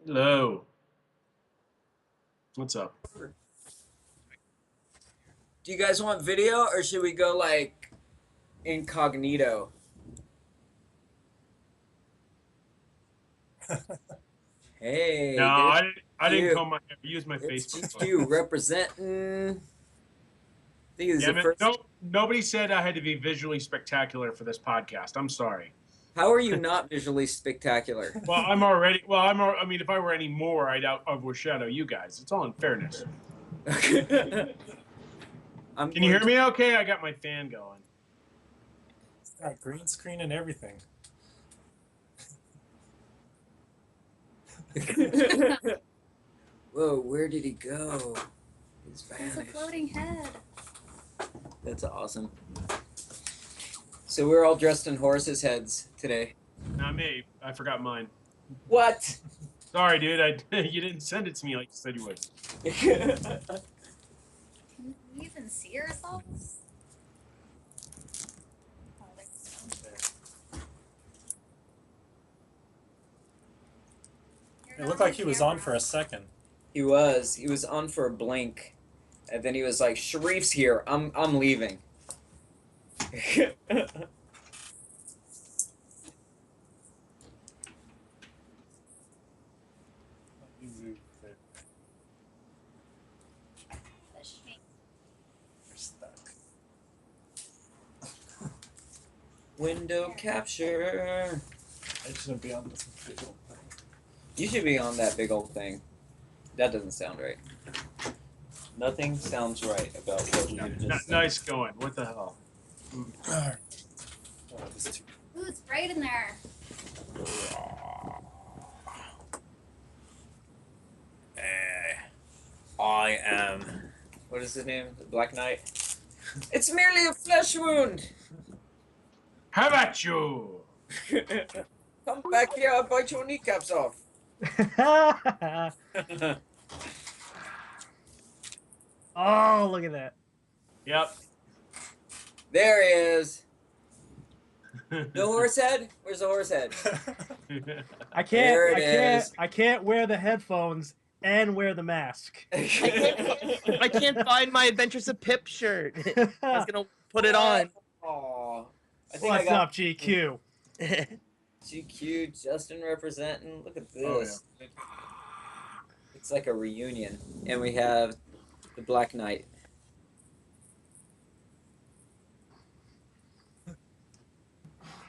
Hello. What's up? Do you guys want video or should we go like incognito? No, Hey, there's I didn't Q. comb my hair. I used my There's Facebook GQ photo. representing. I think it was the Damn it. first. No, nobody said I had to be visually spectacular for this podcast. I'm sorry. How are you not visually spectacular? Well, I mean, if I were any more, I'd overshadow you guys. It's all in fairness. I'm Can you hear going me okay? I got my fan going. It's got green screen and everything. to. Whoa, where did he go? He's It's a vanished. floating head. That's awesome. So we're all dressed in horses' heads today. Not me. I forgot mine. What? Sorry, dude. You didn't send it to me like you said you would. Can we even see ourselves? Oh, there we go. It looked like he was on for a second. He was on for a blink, and then he was like, "Sharif's here. I'm leaving." Fish me. You're stuck. Window capture. I shouldn't be on this big old thing. You should be on that big old thing. That doesn't sound right. Nothing sounds right about what you just said. Nice going. What the hell? Oh, this is too. Ooh, it's bright in there. I am. What is his name? The Black Knight. It's merely a flesh wound. How about you? Come back here. I'll bite your kneecaps off. Oh, look at that. Yep. There he is. The horse head? Where's the horse head? I can't. There it I can't. is. I can't wear the headphones and wear the mask. I can't find my Adventures of Pip shirt. I was gonna put it on. Aw. I think What's I got up, GQ? GQ, Justin representing. Look at Oh, this. It's like a reunion. And we have the Black Knight.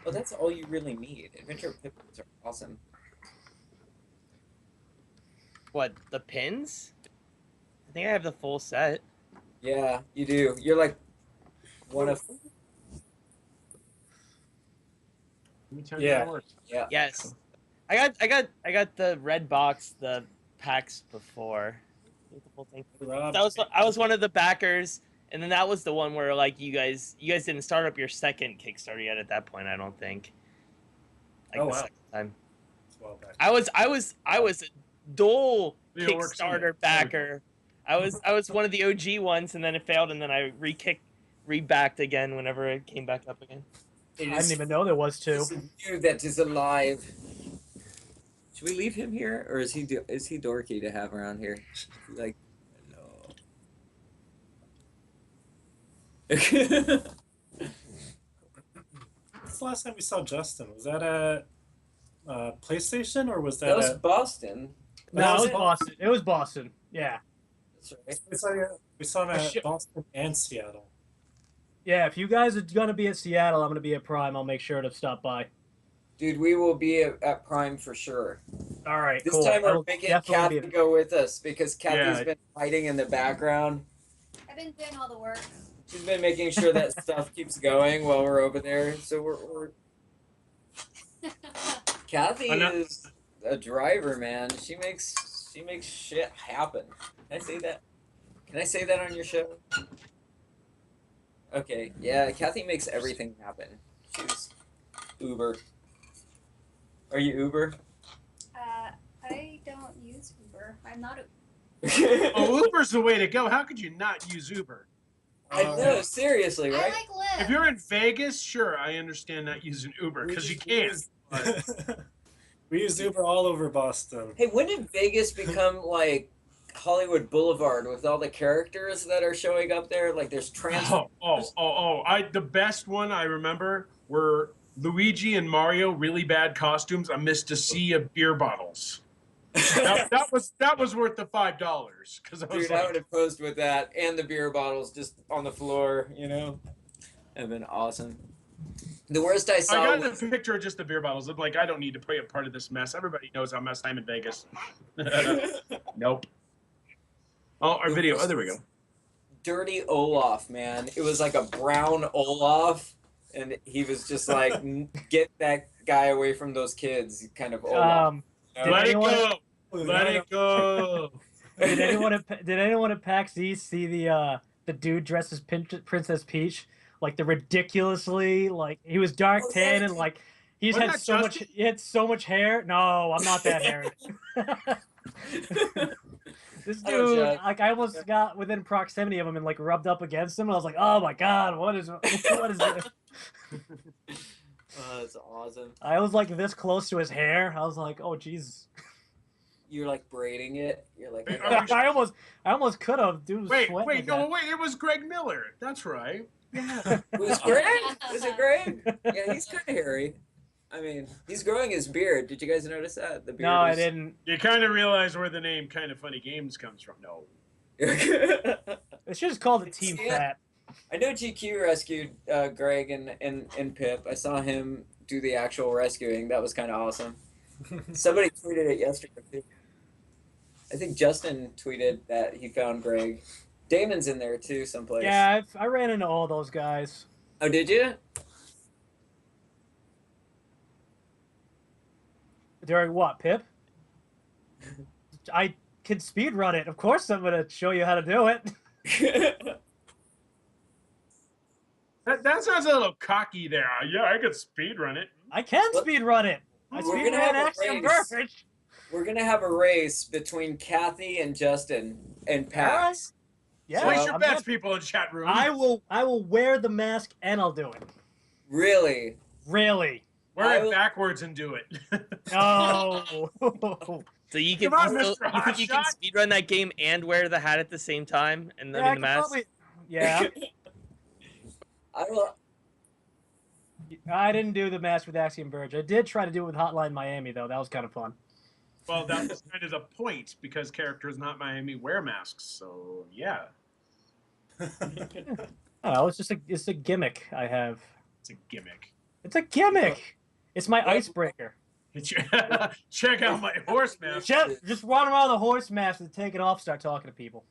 Well, that's all you really need. Adventure Pippins are awesome. What, the pins? I think I have the full set. Yeah, you do. You're like one of. Let me turn Yeah. that horse. Yeah. Yes. I got the red box, the packs before. The whole thing. Rob, I was one of the backers, and then that was the one where like you guys didn't start up your second Kickstarter yet at that point, I don't think. Like Oh, the wow. second time. it's well back. I was a dual Video works in there. Kickstarter backer. I was one of the OG ones, and then it failed, and then I rebacked again whenever it came back up again. It I is didn't even know there was two. you that is alive. Should we leave him here, or is he dorky to have around here? Like, no. When's the last time we saw Justin? Was that at PlayStation or was that, That was at? Boston. No, it was it? Boston. It was Boston. Yeah. That's right. We saw him at Shit. Boston and Seattle. Yeah. If you guys are gonna be at Seattle, I'm gonna be at Prime. I'll make sure to stop by. Dude, we will be at Prime for sure. All right. This cool. time we're I'll making definitely Kathy be- go with us because Kathy's Yeah. been hiding in the background. I've been doing all the work. She's been making sure that stuff keeps going while we're over there. So we're Kathy I know. is a driver, man. She makes shit happen. Can I say that? Can I say that on your show? Okay, yeah, Kathy makes everything happen. She's Uber. Are you Uber? I don't use Uber. I'm not a. Oh, Uber's the way to go. How could you not use Uber? I know, seriously, I right? like Lyft. If you're in Vegas, sure, I understand not using Uber because you can't. We use Uber all over Boston. Hey, when did Vegas become like Hollywood Boulevard with all the characters that are showing up there? Like there's Transformers. The best one I remember were Luigi and Mario, really bad costumes amidst a sea of beer bottles. that was worth the $5 because I was Dude, I like, would have posed with that and the beer bottles just on the floor, you know? That'd been awesome. The worst I saw I got was a picture of just the beer bottles. I'm like, I don't need to play a part of this mess. Everybody knows how messed I'm in Vegas. Nope. Oh, our video. Oh, there we go. Dirty Olaf, man. It was like a brown Olaf, and he was just like, get that guy away from those kids, kind of Olaf. You know? Let it anyone- go. Let it go. Did anyone at PAX East see the dude dressed as Princess Peach? Like the ridiculously like he was dark Oh, tan yeah, and like he's Wasn't had that so Justin? much he had so much hair. No, I'm not that hairy. This Oh, dude, Jack. like I almost got within proximity of him and like rubbed up against him. I was like, oh my god, what is this? Oh, that's awesome. I was like this close to his hair. I was like, oh Jesus. You're like braiding it. You're like, Wait, I almost could have. Dude was Wait, sweating wait, like no, that. wait. It was Greg Miller. That's right. Yeah. was Greg? Was it Greg? Yeah, he's kind of hairy. I mean, he's growing his beard. Did you guys notice that? The beard No, I is... didn't. You kind of realize where the name "Kind of Funny Games" comes from. No. They should just call it Team Yeah. Fat. I know GQ rescued Greg and Pip. I saw him do the actual rescuing. That was kind of awesome. Somebody tweeted it yesterday too. I think Justin tweeted that he found Greg. Damon's in there too, someplace. Yeah, I ran into all those guys. Oh, did you? During what, Pip? I can speed run it. Of course, I'm gonna show you how to do it. That sounds a little cocky there. Yeah, I could speed run it. I can What? speed run it. I We're speed gonna ran have a Axiom race. Verge. We're gonna have a race between Kathy and Justin and Pax. Yeah, Place your I'm bets, in. people in chat room. I will wear the mask and I'll do it. Really? Really? Wear I it will- backwards and do it. No. So you can Come on, also, Mr. you think you can Hotshot. speedrun that game and wear the hat at the same time and then Yeah, I the could mask? probably. Yeah, I will. I didn't do the mask with Axiom Verge. I did try to do it with Hotline Miami though. That was kind of fun. Well, that was kind of the point because characters not Miami wear masks. So yeah, Oh, it's a gimmick I have. it's a gimmick. It's a gimmick. It's my icebreaker. Check out my horse mask. Just run around the horse mask and take it off. Start talking to people.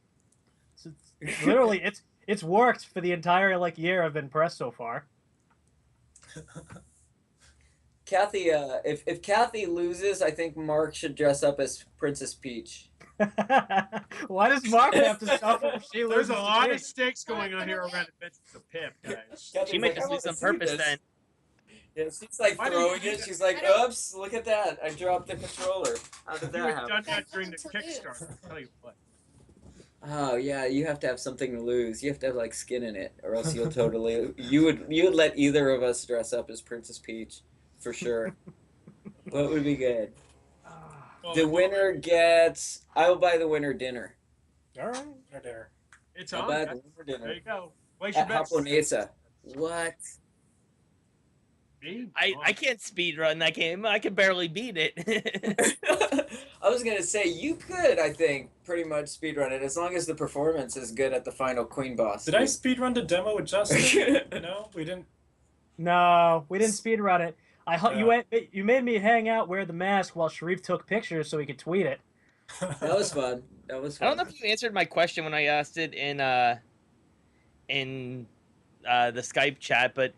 Literally, it's worked for the entire like year I've been pressed so far. Kathy, if Kathy loses, I think Mark should dress up as Princess Peach. Why does Mark have to suffer if she loses? There's a lot the of stakes going on here around Adventures of Pip, guys. Kathy's She might like, just "I lose wanna on see purpose this." then. Yeah, she's like Why did throwing you do it. that? She's like, I don't- "Oops, look at that! I dropped the controller. How did You that had happen?" done that That's during the something to lose. Kickstarter. I'll tell you what. Oh yeah, you have to have something to lose. You have to have like skin in it, or else you'll totally. You would let either of us dress up as Princess Peach, for sure. What would be good? Well, The winner gets. I will buy the winner dinner. All right. Right there. It's I'll on. buy guys. the winner There dinner you go. Place your at bets. Japonesa. What? Me? I can't speedrun that game. I can barely beat it. I was gonna say you could. I think pretty much speedrun it as long as the performance is good at the final Queen boss. Did I speedrun the demo with Justin? No, we didn't. No, we didn't speed run it. Yeah. You made me hang out, wear the mask while Sharif took pictures so he could tweet it. That was fun. That was I fun. don't know if you answered my question when I asked it in the Skype chat, but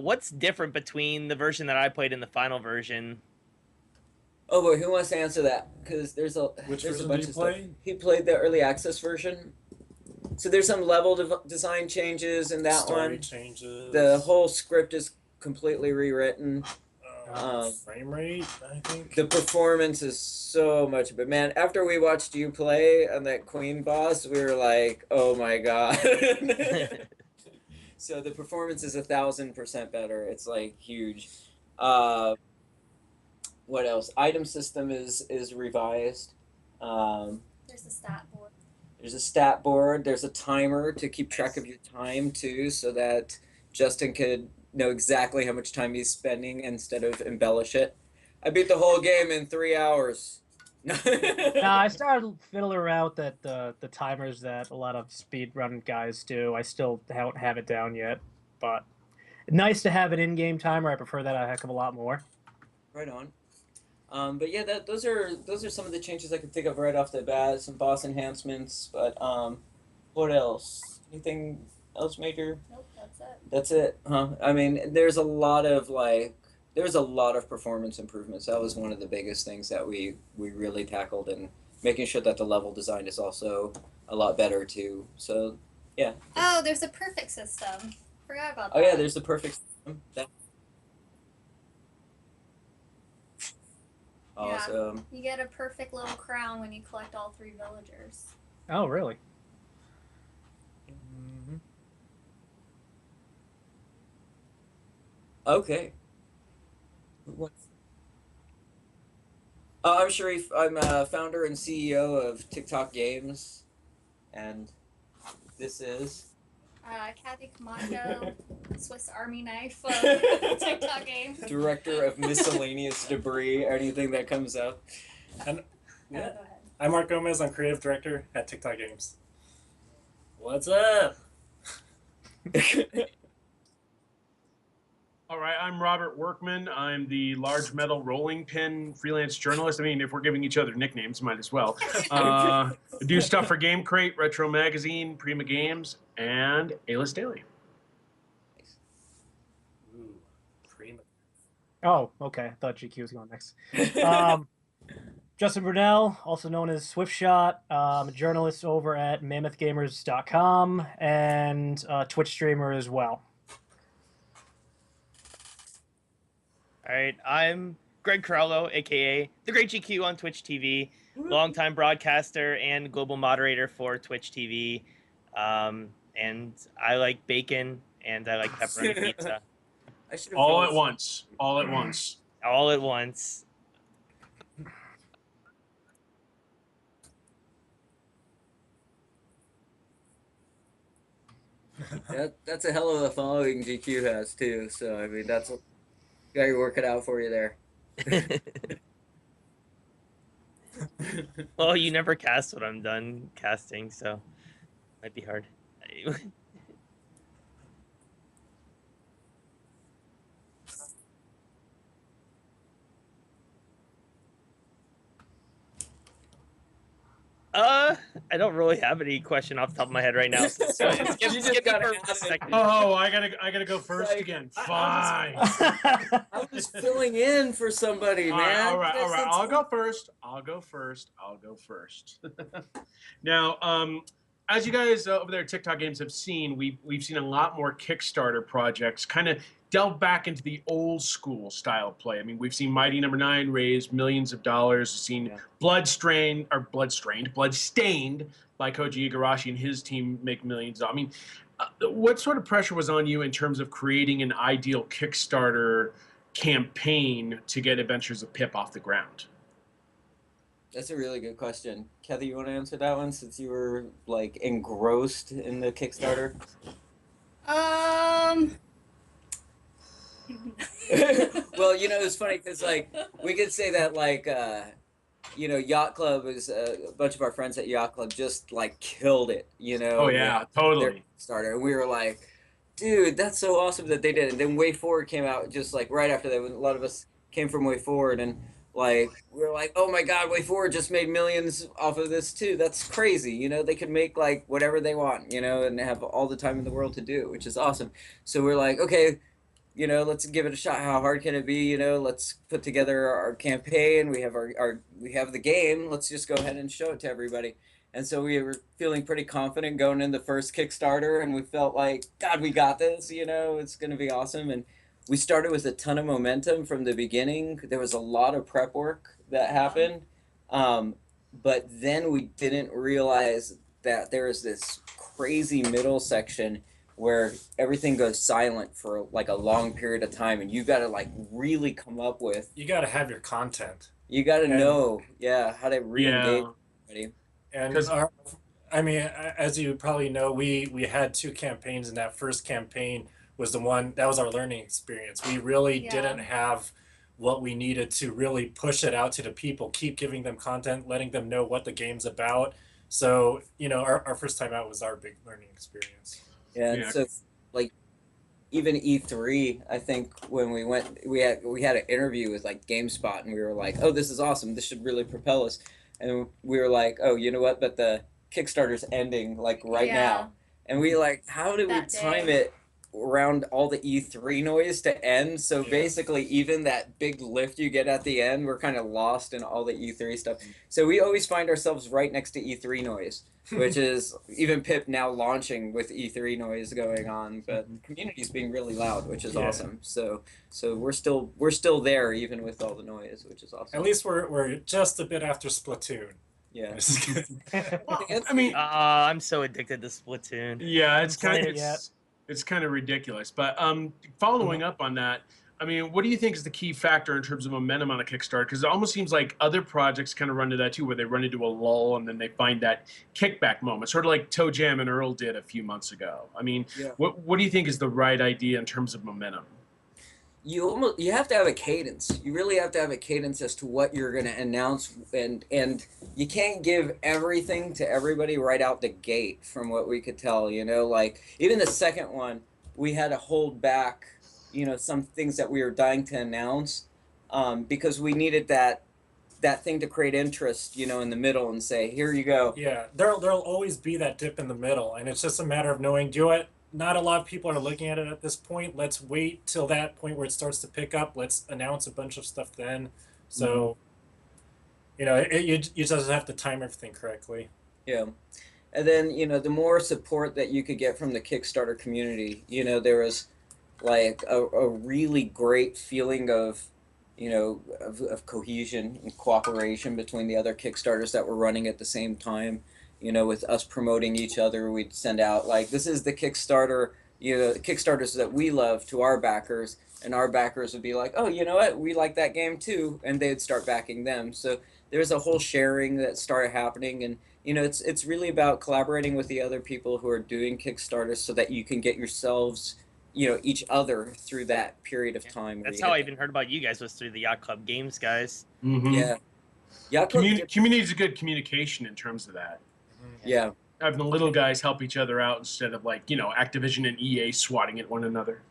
what's different between the version that I played and the final version? Oh boy, who wants to answer that? Because there's a Which there's a version bunch did of you stuff. play? He played the early access version. So there's some level design changes in that Story one. changes. The whole script is completely rewritten. Frame rate, I think. The performance is so much, but man, after we watched you play on that Queen boss, we were like, "Oh my god!" So the performance is 1,000% better. It's like huge. What else? Item system is revised. There's a stat board. There's a stat board. There's a timer to keep track of your time too, so that Justin could know exactly how much time he's spending instead of embellish it. I beat the whole game in 3 hours. I started fiddling around that the timers that a lot of speedrun guys do. I still don't have it down yet, but nice to have an in-game timer. I prefer that a heck of a lot more. Right on. But yeah, those are some of the changes I could think of right off the bat. Some boss enhancements, but what else? Anything else major? Nope, that's it. That's it, huh? I mean, there's a lot of performance improvements. That was one of the biggest things that we really tackled, and making sure that the level design is also a lot better too. So yeah. Oh, there's a perfect system. Forgot about that. Oh yeah, there's the perfect system. Awesome. You get a perfect little crown when you collect all 3 villagers. Oh, really? Okay. I'm Sharif. I'm founder and CEO of TikTok Games, and this is Kathy Camacho, Swiss Army knife of TikTok game. Director of Miscellaneous Debris, anything that comes up. And Go yeah, ahead. I'm Mark Gomez. I'm creative director at TikTok Games. What's up? All right, I'm Robert Workman. I'm the large metal rolling pin freelance journalist. I mean, if we're giving each other nicknames, might as well. I do stuff for Game Crate, Retro Magazine, Prima Games, and A-List Daily. Ooh, prima. Oh, okay. I thought GQ was going next. Justin Brunelle, also known as Swiftshot, a journalist over at mammothgamers.com and a Twitch streamer as well. All right, I'm Greg Carallo, aka the Great GQ on Twitch TV, longtime broadcaster and global moderator for Twitch TV. And I like bacon and I like pepperoni pizza. All at once. All at once. All at once. That's a hell of a following GQ has too. So I mean, that's got to work it out for you there. Well, you never cast when I'm done casting, so might be hard. I don't really have any question off the top of my head right now. So You just gotta for a second. Oh, I gotta go first again. Fine. I was filling in for somebody, man. All right. I'll go first. Now, as you guys over there at TikTok Games have seen, we've seen a lot more Kickstarter projects kind of delve back into the old school style of play. I mean, we've seen Mighty Number 9 raise millions of dollars. We've seen Bloodstained by Koji Igarashi and his team make millions. I mean, what sort of pressure was on you in terms of creating an ideal Kickstarter campaign to get Adventures of Pip off the ground? That's a really good question. Kathy, you want to answer that one since you were like engrossed in the Kickstarter? Well, you know, it's funny because like we could say that like you know, Yacht Club is a bunch of our friends at Yacht Club just like killed it, you know. Oh yeah, totally. Kickstarter, and we were like, dude, that's so awesome that they did it. And then Way Forward came out just like right after that. When a lot of us came from Way Forward, and like we were like, oh my God, Way Forward just made millions off of this too. That's crazy, you know. They could make like whatever they want, you know, and they have all the time in the world to do it, which is awesome. So we're like, okay, you know, let's give it a shot. How hard can it be? You know, let's put together our campaign. We have we have the game. Let's just go ahead and show it to everybody. And so we were feeling pretty confident going in the first Kickstarter, and we felt like, God, we got this. You know, it's going to be awesome. And we started with a ton of momentum from the beginning. There was a lot of prep work that happened, but then we didn't realize that there was this crazy middle section where everything goes silent for like a long period of time, and you got to like really come up with. You got to have your content. You got to And- know, yeah, how to re-engage Yeah. everybody. And 'Cause- I mean, as you probably know, we had 2 campaigns, and that first campaign was the one that was our learning experience. We really Yeah. didn't have what we needed to really push it out to the people, keep giving them content, letting them know what the game's about. So, you know, our first time out was our big learning experience. Yeah, and Yeah. so like even E3, I think when we went, we had an interview with like GameSpot, and we were like, "Oh, this is awesome! This should really propel us." And we were like, "Oh, you know what? But the Kickstarter's ending like right Yeah. now," and we like, "How do we That time day. it around all the E3 noise to end?" So Yeah. basically, even that big lift you get at the end, we're kind of lost in all the E3 stuff. So we always find ourselves right next to E3 noise, which is even Pip now launching with E3 noise going on, but the community's being really loud, which is Yeah. awesome. So we're still there even with all the noise, which is awesome. At least we're just a bit after Splatoon. Yeah. It's good. Well, I mean, I'm so addicted to Splatoon. yeah, it's Haven't kind played of it it's kind of ridiculous. But following up on that, I mean, what do you think is the key factor in terms of momentum on a Kickstarter? Because it almost seems like other projects kind of run to that too, where they run into a lull and then they find that kickback moment, sort of like Toe Jam and Earl did a few months ago. I mean, Yeah. what do you think is the right idea in terms of momentum? You have to have a cadence. You really have to have a cadence as to what you're going to announce, and you can't give everything to everybody right out the gate. From what we could tell, you know, like even the second one, we had to hold back, you know, some things that we were dying to announce, because we needed that thing to create interest, you know, in the middle and say, here you go. Yeah, there'll always be that dip in the middle, and it's just a matter of knowing, do it. Not a lot of people are looking at it at this point. Let's wait till that point where it starts to pick up. Let's announce a bunch of stuff then. So, you know, you just have to time everything correctly. Yeah. And then, you know, the more support that you could get from the Kickstarter community, you know, there was like a really great feeling of, you know, of cohesion and cooperation between the other Kickstarters that were running at the same time. You know, with us promoting each other, we'd send out like, this is the Kickstarter, you know, Kickstarters that we love to our backers, and our backers would be like, oh, you know what, we like that game too, and they'd start backing them. So there's a whole sharing that started happening, and you know, it's really about collaborating with the other people who are doing Kickstarters so that you can get yourselves, you know, each other through that period of time. That's how I even heard about you guys, was through the Yacht Club Games guys. Mm-hmm. Yeah. Yeah. Community is a good communication in terms of that. Yeah. Having the little guys help each other out instead of like, you know, Activision and EA swatting at one another.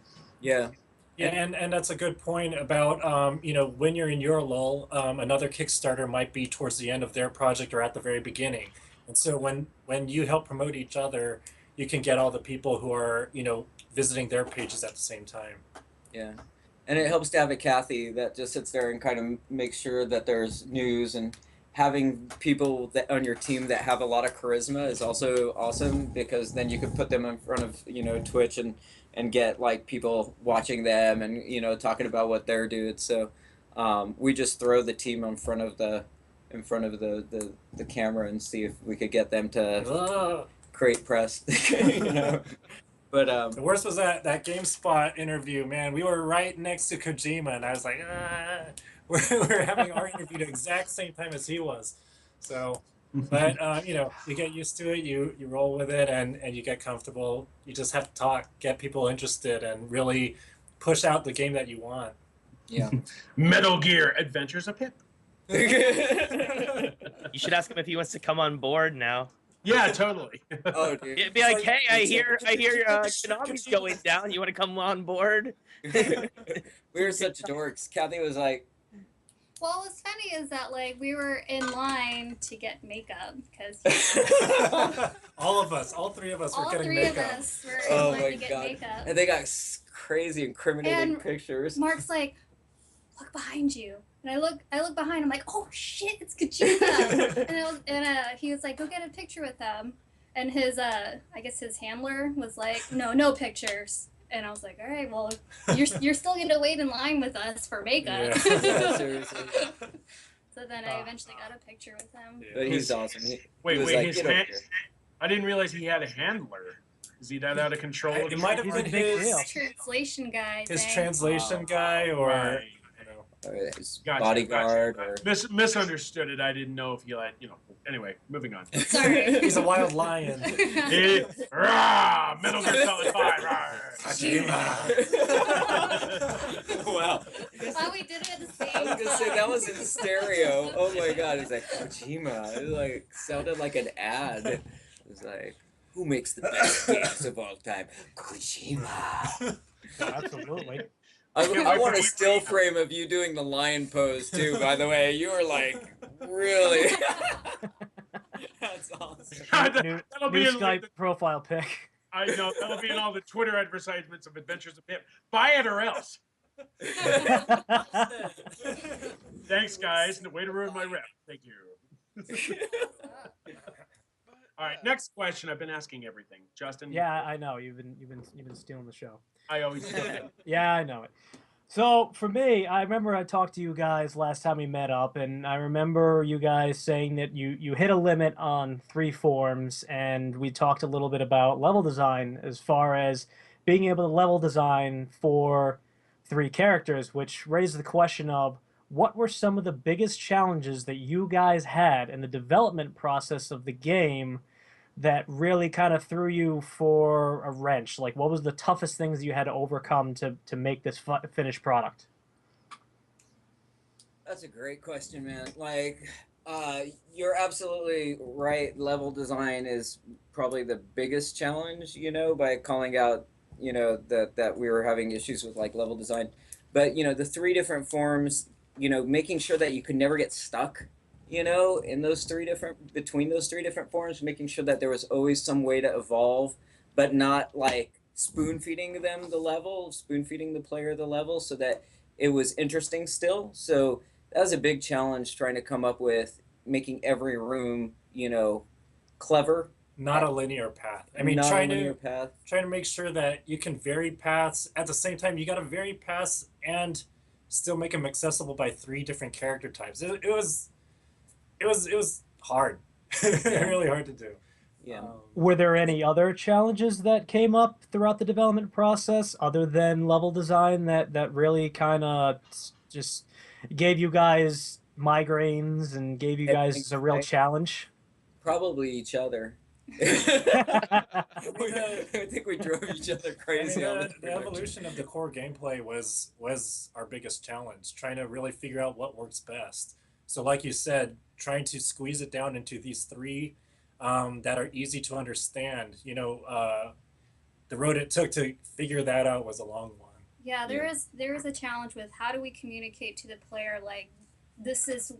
Yeah. Yeah, and that's a good point about you know, when you're in your lull, another Kickstarter might be towards the end of their project or at the very beginning. And so when you help promote each other, you can get all the people who are, you know, visiting their pages at the same time. Yeah. And it helps to have a Kathy that just sits there and kind of makes sure that there's news, and having people that on your team that have a lot of charisma is also awesome, because then you can put them in front of, you know, Twitch and get like people watching them and, you know, talking about what they're doing. So we just throw the team in front of the camera and see if we could get them to create press. You know. But The worst was that GameSpot interview, man. We were right next to Kojima, and I was like, we're having our interview the exact same time as he was. So, but you know, you get used to it, you roll with it, and you get comfortable. You just have to talk, get people interested, and really push out the game that you want. yeah. Metal Gear Adventures of Pip. You should ask him if he wants to come on board now. Yeah, totally. Oh, dude. It'd be like, hey, I hear Konami's going down. You want to come on board? We were such dorks. Kathy was like, Well, what's funny is that like we were in line to get makeup because All of us, all three of us, all were getting three makeup. of us were in oh line my to get god. makeup. And they got crazy incriminating And pictures. Mark's like, look behind you. And I look behind. I'm like, oh shit, it's Kojima. and he was like, go get a picture with them. And his I guess his handler was like, no pictures. And I was like, all right, well, you're still gonna wait in line with us for makeup. Yeah. Yeah, seriously. So then I eventually got a picture with him. Yeah. But he's awesome. He Wait, was wait, like, his "Get over hand, here." I didn't realize he had a handler. Is he that out of control? It might have He's been a big deal. his Translation guy. his thing. translation guy, or Right. you know. Or his Gotcha, bodyguard, gotcha. or Misunderstood it. I didn't know if you Anyway, moving on. Sorry. He's a wild lion. Rah! Metal Gear Solid 5. Wow. Oh, we did it at the same I was time. gonna say that was in stereo. Oh my god, he's like Kojima. It like sounded like an ad. It was like, who makes the best games of all time? Kojima. Absolutely. I want a still frame of you doing the lion pose too. By the way, you were like really. That's awesome. That'll New be in Skype like profile pic. I know that'll be in all the Twitter advertisements of Adventures of Pip. Buy it or else. Thanks, guys. No way to ruin my rep. Thank you. All right, next question. I've been asking everything. Justin. Yeah, I know. You've been stealing the show. I always do that. Yeah, I know it. So for me, I remember I talked to you guys last time we met up, and I remember you guys saying that you hit a limit on 3 forms, and we talked a little bit about level design as far as being able to level design for 3 characters, which raised the question of what were some of the biggest challenges that you guys had in the development process of the game that really kind of threw you for a wrench? Like, what was the toughest things you had to overcome to make this finished product? That's a great question, man. Like, you're absolutely right. Level design is probably the biggest challenge, by calling out, that we were having issues with like level design. But, the 3 different forms, making sure that you could never get stuck, in those between those 3 different forms, making sure that there was always some way to evolve, but not like spoon feeding the player the level so that it was interesting still. So that was a big challenge, trying to come up with making every room, clever. Not a linear path. I mean, Not a trying linear to path. trying to make sure that you can vary paths at the same time. You got to vary paths and still make them accessible by 3 different character types. It was hard. Really hard to do. Yeah. Were there any other challenges that came up throughout the development process other than level design that really kind of just gave you guys migraines and gave you guys a real challenge? Probably each other. I think we drove each other crazy. The evolution of the core gameplay was our biggest challenge, trying to really figure out what works best. So like you said, trying to squeeze it down into these 3 that are easy to understand. The road it took to figure that out was a long one. Yeah, there is a challenge with how do we communicate to the player, like, this is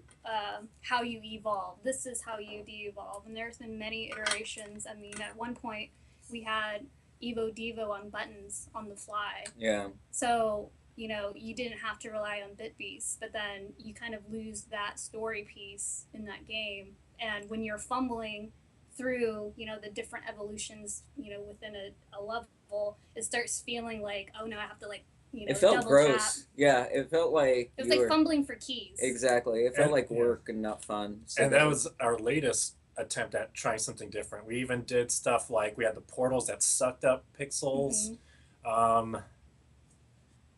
how you evolve, this is how you de-evolve, and there's been many iterations. I mean, at one point we had Evo Devo on buttons on the fly. Yeah. So, you didn't have to rely on bit beasts, but then you kind of lose that story piece in that game. And when you're fumbling through, the different evolutions, within a level, it starts feeling like, oh no, I have to it felt double gross. tap. Yeah, it felt like It was like fumbling for keys. Exactly. It felt like work and not fun. So and that was our latest attempt at trying something different. We even did stuff like we had the portals that sucked up pixels. Mm-hmm.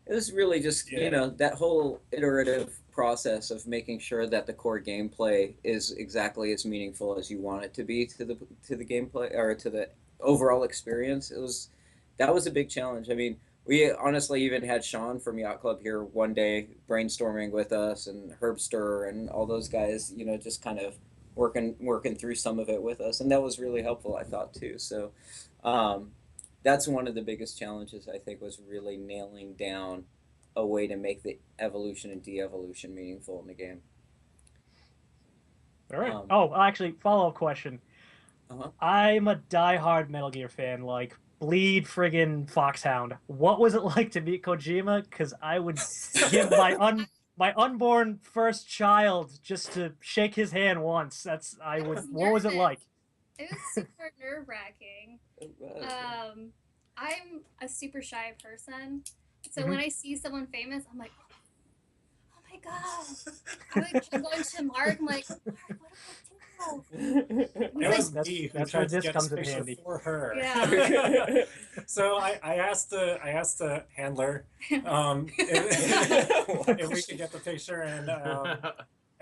It was really just that whole iterative process of making sure that the core gameplay is exactly as meaningful as you want it to be to the gameplay or to the overall experience. That was a big challenge. I mean, we honestly even had Sean from Yacht Club here one day brainstorming with us, and Herbster and all those guys, just kind of working through some of it with us, and that was really helpful, I thought, too. So that's one of the biggest challenges, I think, was really nailing down a way to make the evolution and de-evolution meaningful in the game. All right. Actually, follow-up question. I'm a die-hard Metal Gear fan, like bleed friggin' Foxhound. What was it like to meet Kojima? Because I would give my unborn first child just to shake his hand once. What was it like? It was super nerve-wracking. I'm a super shy person, so when I see someone famous, I'm like, oh my god. I'm going to Mark. I'm like, Mark, what do I do? It was That's- me who that's where tried to this get comes this in picture handy. for her. Yeah. So I asked the handler if we could get the picture, and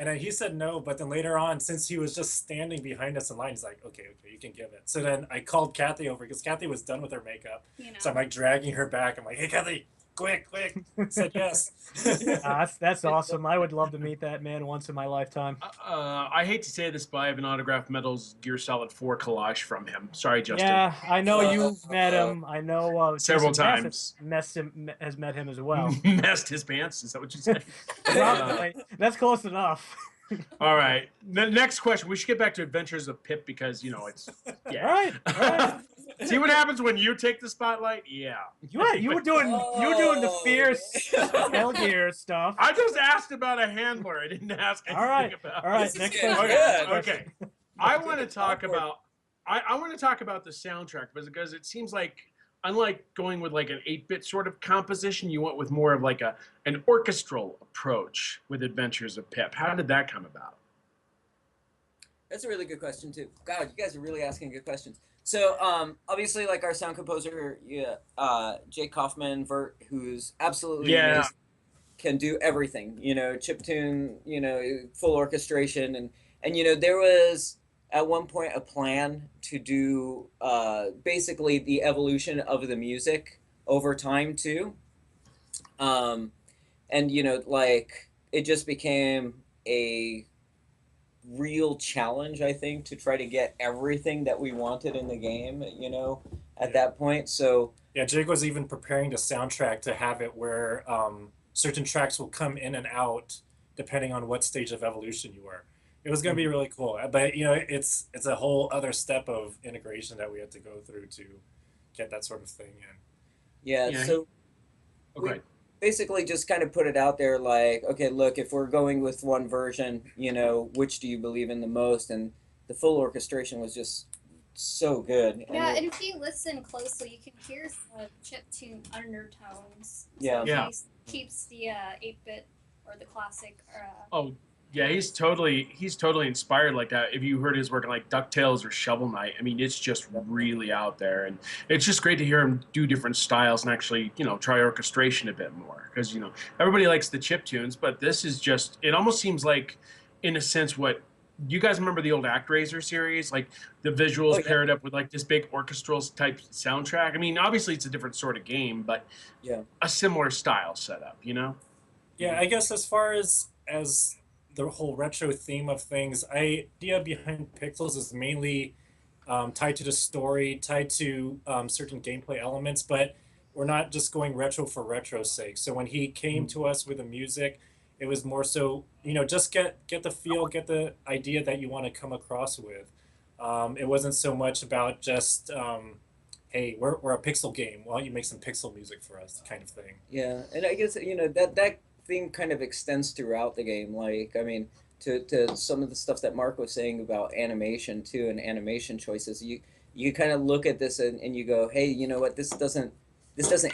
then he said no. But then later on, since he was just standing behind us in line, he's like, okay, you can give it. So then I called Kathy over because Kathy was done with her makeup. You know. So I'm like dragging her back. I'm like, hey Kathy, quick! Said yes. That's awesome. I would love to meet that man once in my lifetime. I hate to say this, but I have an autographed Metals Gear Solid 4 collage from him. Sorry, Justin. Yeah, I know you've met him. I know Several Justin Bassett times. has met him as well. Messed his pants. Is that what you said? Probably. That's close enough. All right. Next question. We should get back to Adventures of Pip because it's All right. See what happens when you take the spotlight? Yeah. You were doing the fierce Hell Gear stuff. I just asked about a handler. I didn't ask anything about. All right. This is Next getting question. good. Okay. I want to talk about. I want to talk about the soundtrack because it seems like, unlike going with like an 8-bit sort of composition, you went with more of like an orchestral approach with Adventures of Pip. How did that come about? That's a really good question too. God, you guys are really asking good questions. So, obviously, like our sound composer, Jake Kaufman, Vert, who's absolutely amazing, can do everything. Chiptune, full orchestration, and there was at one point a plan to do basically the evolution of the music over time too. And like it just became a real challenge, I think, to try to get everything that we wanted in the game, at that point. So yeah, Jake was even preparing the soundtrack to have it where certain tracks will come in and out depending on what stage of evolution you were. It was going to be really cool, but it's a whole other step of integration that we had to go through to get that sort of thing in. yeah. So Okay. basically just kind of put it out there like, okay, look, if we're going with one version, which do you believe in the most? And the full orchestration was just so good. Yeah, and if you listen closely, you can hear the chiptune undertones. Yeah. So Yeah. he keeps the 8-bit or the classic. Oh, yeah, he's totally inspired like that. If you heard his work like DuckTales or Shovel Knight, I mean, it's just really out there, and it's just great to hear him do different styles and actually, try orchestration a bit more because everybody likes the chip tunes, but this is just it almost seems like, in a sense, what you guys remember the old ActRaiser series, like the visuals paired up with like this big orchestral type soundtrack. I mean, obviously it's a different sort of game, but a similar style setup, Yeah, I guess as far as the whole retro theme of things, idea behind Pixels is mainly tied to the story, tied to certain gameplay elements, but we're not just going retro for retro's sake. So when he came to us with the music, it was more so, just get the feel, get the idea that you want to come across with. It wasn't so much about just, hey, we're a pixel game. Why don't you make some pixel music for us, kind of thing. Yeah, and I guess that theme kind of extends throughout the game. Like, I mean, to some of the stuff that Mark was saying about animation too, and animation choices. You kind of look at this and you go, hey, you know what? This doesn't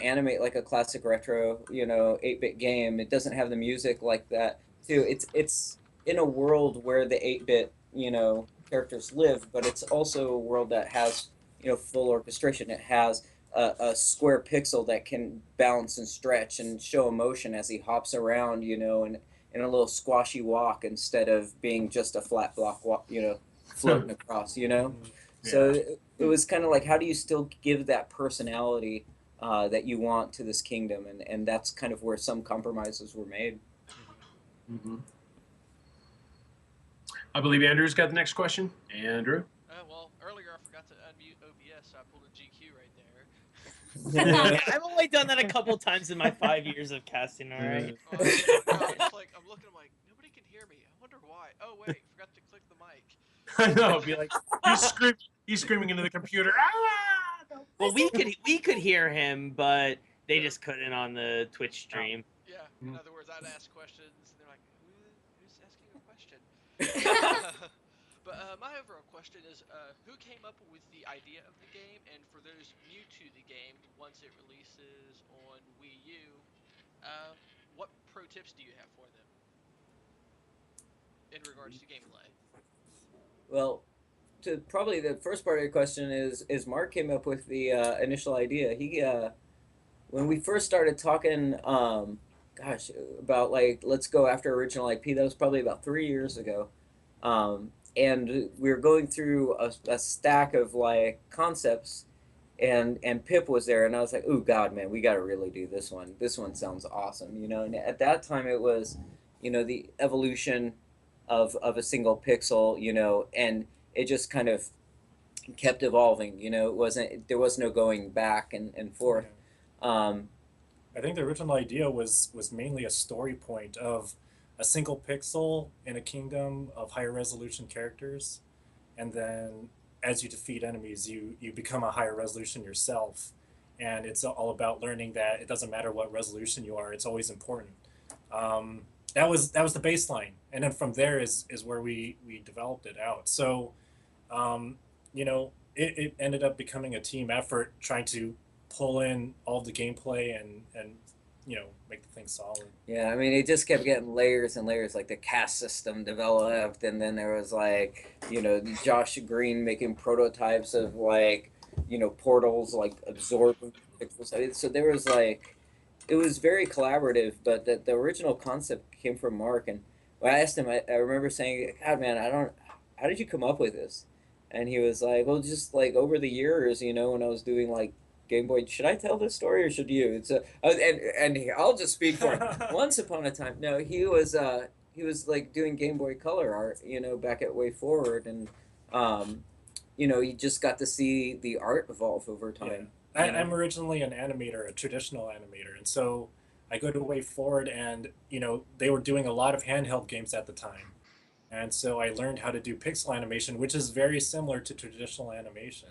animate like a classic retro 8-bit game. It doesn't have the music like that too. It's in a world where the 8-bit characters live, but it's also a world that has full orchestration. It has a square pixel that can bounce and stretch and show emotion as he hops around, and in a little squashy walk instead of being just a flat block walk, floating across, So it was kind of like, how do you still give that personality that you want to this kingdom? And that's kind of where some compromises were made. Mm-hmm. I believe Andrew's got the next question. Andrew? Well, earlier I forgot to unmute OBS, so I pulled a GQ right there. I've only done that a couple times in my 5 years of casting. All right. Oh, it's like I'm looking, I'm like, nobody can hear me. I wonder why. Oh wait, forgot to click the mic. I know. It'd be like he's screaming into the computer. Ah! Well, we could hear him, but they just couldn't on the Twitch stream. Yeah. In other words, I'd ask questions, and they're like, who's asking a question? But my overall question is, who came up with the idea of the game? And for those new to the game, once it releases on Wii U, what pro tips do you have for them in regards to gameplay? Well, to probably the first part of your question is Mark came up with the initial idea. He when we first started talking, gosh, about like let's go after original IP. That was probably about 3 years ago, and we were going through a stack of like concepts, and Pip was there, and I was like, "Ooh, God, man, we got to really do this one. This one sounds awesome," you know. And at that time, it was, you know, the evolution of a single pixel, you know, and it just kind of kept evolving. You know, it wasn't there was no going back and forth. Um, I think the original idea was mainly a story point of a single pixel in a kingdom of higher resolution characters, and then as you defeat enemies, you become a higher resolution yourself, and it's all about learning that it doesn't matter what resolution you are; it's always important. That was the baseline, and then from there is where we developed it out. So, you know, it ended up becoming a team effort trying to pull in all the gameplay and you know make the thing solid. yeah, I mean, it just kept getting layers and layers. Like the cast system developed, and then there was like, you know, Josh Green making prototypes of like, you know, portals like absorbing pixels. I mean, so there was like it was very collaborative, but the original concept came from Mark. And when I asked him, I remember saying, God, man, I don't, how did you come up with this? And he was like, well, just like over the years, you know, when I was doing like Game Boy, should I tell this story or should you? It's a, and I'll just speak for him. Once upon a time, no, he was like doing Game Boy Color art, you know, back at Way Forward, and you know, you just got to see the art evolve over time. I'm originally an animator, a traditional animator, and so I go to Way Forward, and you know they were doing a lot of handheld games at the time, and so I learned how to do pixel animation, which is very similar to traditional animation.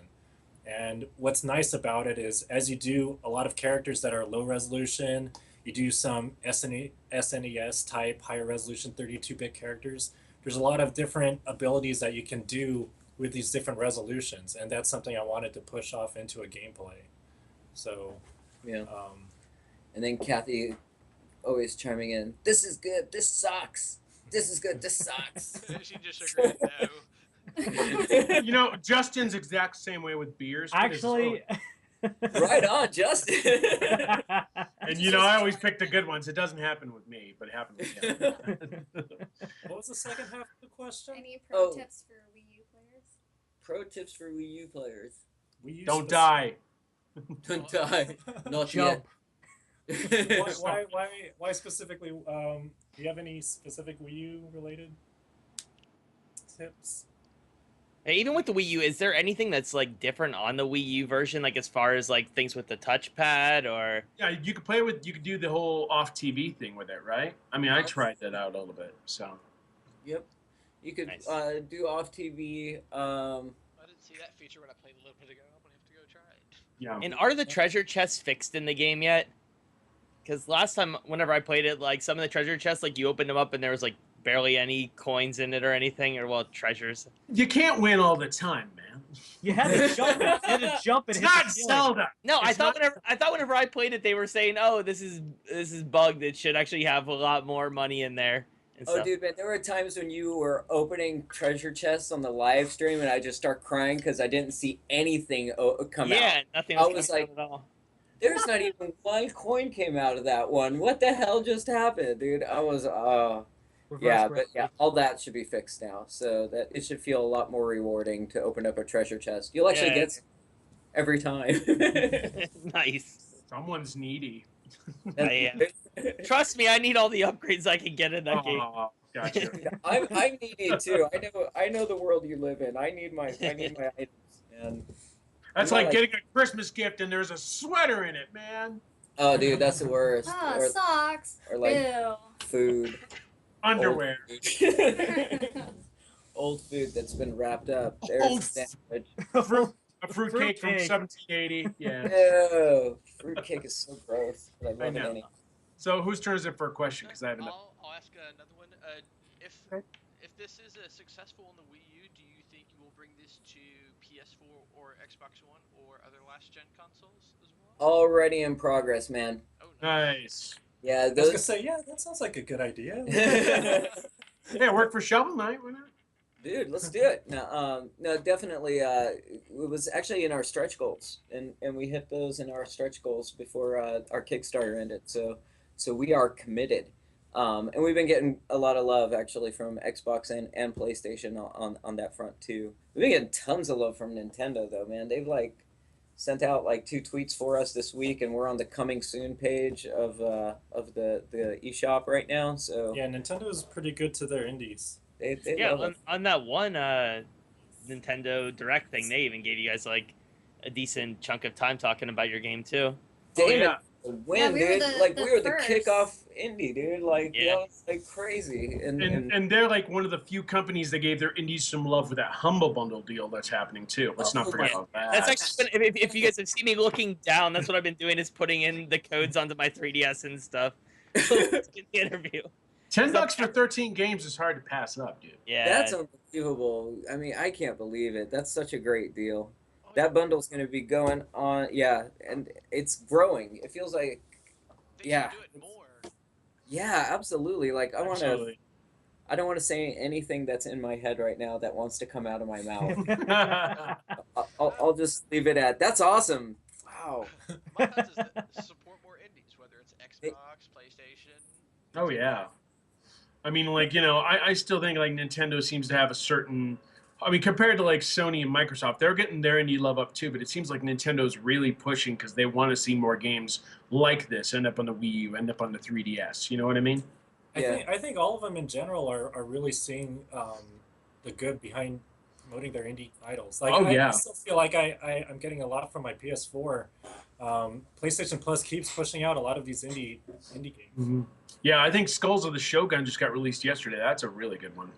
And what's nice about it is, as you do a lot of characters that are low resolution, you do some SNES type higher resolution 32-bit characters. There's a lot of different abilities that you can do with these different resolutions, and that's something I wanted to push off into a gameplay. So, Yeah. um, And then Kathy always chiming in, this is good, this sucks. This is good, this sucks. She just agreed no. You know, Justin's exact same way with beers. but it's Actually, Right on, Justin. And you know, I always pick the good ones. It doesn't happen with me, but it happened with him. what was the second half of the question? Any pro Oh. tips for Wii U players? Pro tips for Wii U players. We use Don't die. Don't die. Not jump. yet. why specifically? Do you have any specific Wii U related tips? Hey, even with the Wii U, is there anything that's like different on the Wii U version, like as far as like things with the touchpad or? Yeah, you could play with. You could do the whole off TV thing with it, right? I mean, I tried that out a little bit. So. Yep. You could Nice. do off TV. I didn't see that feature when I played a little bit ago. I'm gonna have to go try it. Yeah. And are the treasure chests fixed in the game yet? Because last time, whenever I played it, like some of the treasure chests, like you opened them up and there was like barely any coins in it or anything, or well, treasures. You can't win all the time, man. You had to jump. You had to jump and It's hit not the ceiling. Zelda. No, It's not- I thought whenever I played it, they were saying, "Oh, this is bugged. It should actually have a lot more money in there." And Oh, stuff. dude, man, there were times when you were opening treasure chests on the live stream, and I just start crying because I didn't see anything come out. Yeah, nothing. I Was was coming like- out at all. There's not even one coin came out of that one. What the hell just happened, dude? I was, Reverse yeah, grip. but yeah, all that should be fixed now, so that it should feel a lot more rewarding to open up a treasure chest. You'll actually Yeah. get every time. Nice. Someone's needy. Trust me, I need all the upgrades I can get in that game. Oh, gotcha. I'm needy too. I know the world you live in. I need my items, man. That's You know, like getting a Christmas gift and there's a sweater in it, man. Oh, dude, that's the worst. Ah, Or, socks. or like Ew. food. Underwear. Old food that's been wrapped up. There's Old a sandwich. A fruitcake from Fruitcake. 1780. Yeah. Ew. Fruitcake is so gross. But I love I it know. anyway. So whose turn is it for a question? Because I have enough. I'll ask another one. If this is successful on the Wii U, do you think you will bring this to PS4 or Xbox One or other last gen consoles as well? Already in progress, man. Oh, nice. Nice. Yeah, I was gonna those. say, yeah, that sounds like a good idea. Yeah, work for Shovel Knight. Why not? Dude, let's do it. No, definitely. It was actually in our stretch goals, and we hit those in our stretch goals before our Kickstarter ended. So we are committed, and we've been getting a lot of love actually from Xbox and PlayStation on that front too. We've been getting tons of love from Nintendo though, man. They've like sent out like 2 tweets for us this week, and we're on the coming soon page of the eShop right now. So Yeah, Nintendo is pretty good to their indies. they Yeah, love it. on that one Nintendo Direct thing, they even gave you guys like a decent chunk of time talking about your game too. Oh, Damn yeah. it. Win, we were dude. the- Like the we were the first. kickoff indie, dude. Like Yeah. that was like crazy. And they're like one of the few companies that gave their indies some love with that Humble Bundle deal that's happening too. Let's not Oh forget my- about that. That's actually if you guys have seen me looking down, that's what I've been doing is putting in the codes onto my 3DS and stuff. in the interview. $10 for 13 games is hard to pass up, dude. Yeah, That's unbelievable. I mean, I can't believe it. That's such a great deal. Oh, That bundle's going to be going on, yeah, and it's growing. It feels like, they yeah. should do it more. yeah, absolutely. Like I want to. Absolutely. I don't want to say anything that's in my head right now that wants to come out of my mouth. I'll just leave it at that's awesome. Wow. My thoughts is that support more indies, whether it's Xbox, PlayStation. Oh yeah. I mean, like, you know, I still think like Nintendo seems to have a certain, I mean, compared to like Sony and Microsoft, they're getting their indie love up too, but it seems like Nintendo's really pushing because they want to see more games like this end up on the Wii U, end up on the 3DS. You know what I mean? Yeah. I think all of them in general are really seeing the good behind promoting their indie titles. Like Oh, I yeah. still feel like I'm getting a lot from my PS4. PlayStation Plus keeps pushing out a lot of these indie games. Yeah, I think Skulls of the Shogun just got released yesterday. That's a really good one.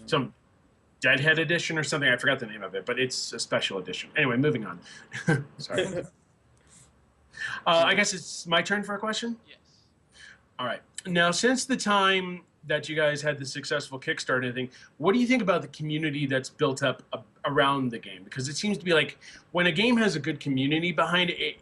Some Deadhead edition or something. I forgot the name of it, but it's a special edition. Anyway, moving on. Sorry. I guess it's my turn for a question? Yes. All right. Now, since the time that you guys had the successful Kickstarter and everything, what do you think about the community that's built up around the game? Because it seems to be like when a game has a good community behind it,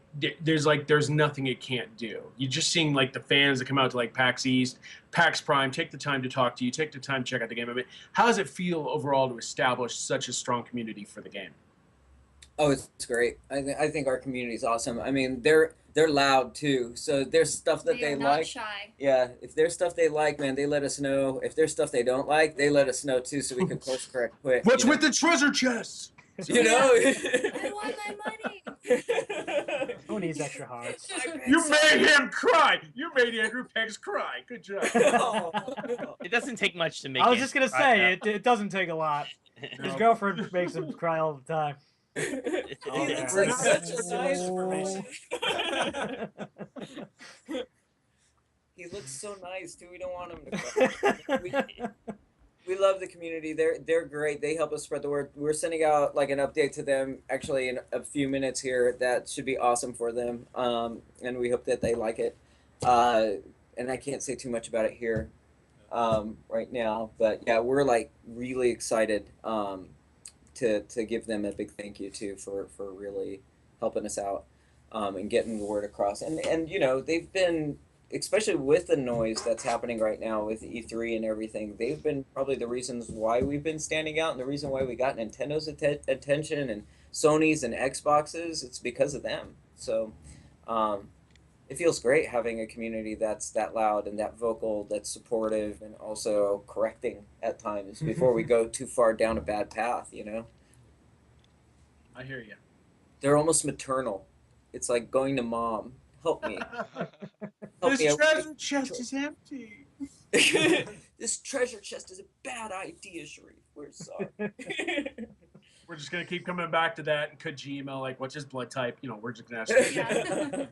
there's nothing it can't do. You're just seeing like the fans that come out to like PAX East, PAX Prime, take the time to talk to you, take the time to check out the game. I mean, how does it feel overall to establish such a strong community for the game? Oh, it's great. I think our community's awesome. I mean, they're loud too. So there's stuff that They they are not like. shy. Yeah, if there's stuff they like, man, they let us know. If there's stuff they don't like, they let us know too, so we can course correct quick. What's you know? with the treasure chests? You know? I want my money. Who needs extra hearts? You made him cry. You made Andrew Pegs cry. Good job. Oh. it doesn't take much to make. I was it just gonna right say now. it doesn't take a lot. His girlfriend makes him cry all the time. He Oh, looks yeah. like such a nice Information. He looks so nice too. We don't want him to cry. We love the community. They're great. They help us spread the word. We're sending out like an update to them actually in a few minutes here. That should be awesome for them. And we hope that they like it. And I can't say too much about it here right now, but yeah, we're like really excited to give them a big thank you too for really helping us out and getting the word across. And you know, they've been, especially with the noise that's happening right now with E3 and everything, they've been probably the reasons why we've been standing out and the reason why we got Nintendo's attention and Sony's and Xbox's. It's because of them. So it feels great having a community that's that loud and that vocal, that's supportive and also correcting at times before we go too far down a bad path, you know? I hear you. They're almost maternal. It's like going to mom. Help me. Help This me. treasure chest is empty. This treasure chest is a bad idea, Sharif. We're sorry. We're just gonna keep coming back to that and Kojima, like, what's his blood type? You know, we're just gonna ask. Yeah.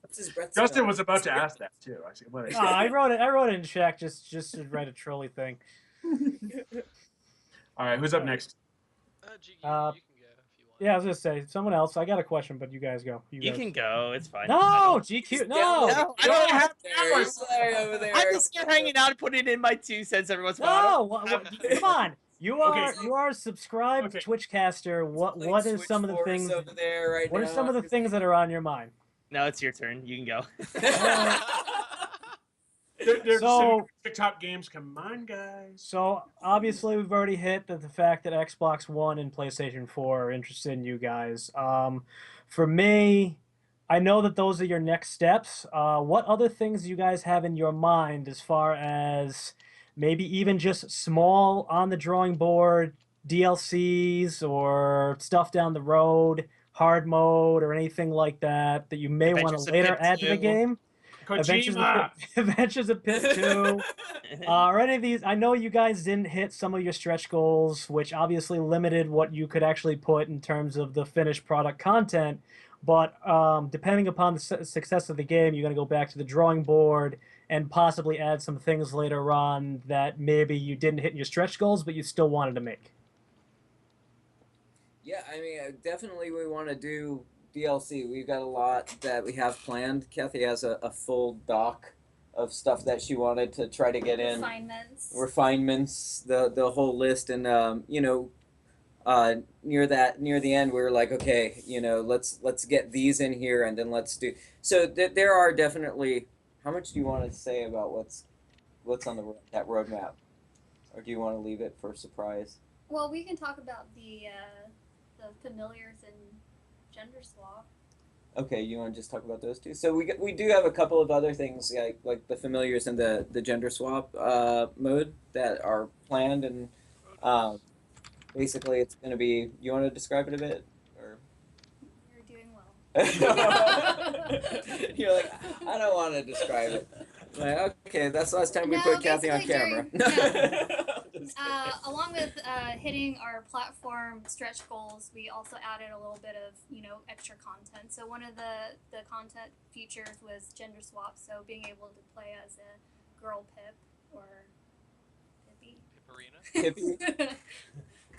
What's his breath Justin smell? was about to ask that too. I see. What I wrote it in check just to write a trolley thing. All right, who's up next? GQ, you can go if you want. Yeah, I was gonna say someone else. I got a question, but you guys go. You guys. can go. It's fine. No, I GQ. No, No. No, I don't have there. He's like over there. I'm just here hanging out and putting in my 2 cents every once in a No. while. Come on. You are Okay. you are a subscribed Okay. Twitchcaster. What Like is some of the Switch things? Force over there right What are now? some of the things that are on your mind? No, it's your turn. You can go. They're So- sending TikTok games. Come on, guys. So obviously we've already hit the fact that Xbox One and PlayStation 4 are interested in you guys. For me, I know that those are your next steps. What other things do you guys have in your mind as far as maybe even just small on the drawing board DLCs or stuff down the road, hard mode or anything like that that you may want Adventures to of later Pip add to the 2. game? Kojima. Adventures of Pip 2. Or any of these, I know you guys didn't hit some of your stretch goals, which obviously limited what you could actually put in terms of the finished product content. But depending upon the success of the game, you're going to go back to the drawing board and possibly add some things later on that maybe you didn't hit in your stretch goals, but you still wanted to make. Yeah, I mean, definitely we want to do DLC. We've got a lot that we have planned. Kathy has a full doc of stuff that she wanted to try to get in. Refinements, the whole list, and near the end we were like, okay, let's get these in here, and then let's do. So there are definitely. How much do you want to say about what's on that roadmap, or do you want to leave it for surprise? Well, we can talk about the familiars and gender swap. Okay, you want to just talk about those two? So we do have a couple of other things like the familiars and the gender swap mode that are planned, and basically it's going to be. You want to describe it a bit, or? You're doing well. You're like, I don't want to describe it. Like, okay, that's the last time we put Kathy on camera. Along with hitting our platform stretch goals, we also added a little bit of extra content. So one of the content features was gender swap. So being able to play as a girl Pip or Pippi. Pipperina. Pippi.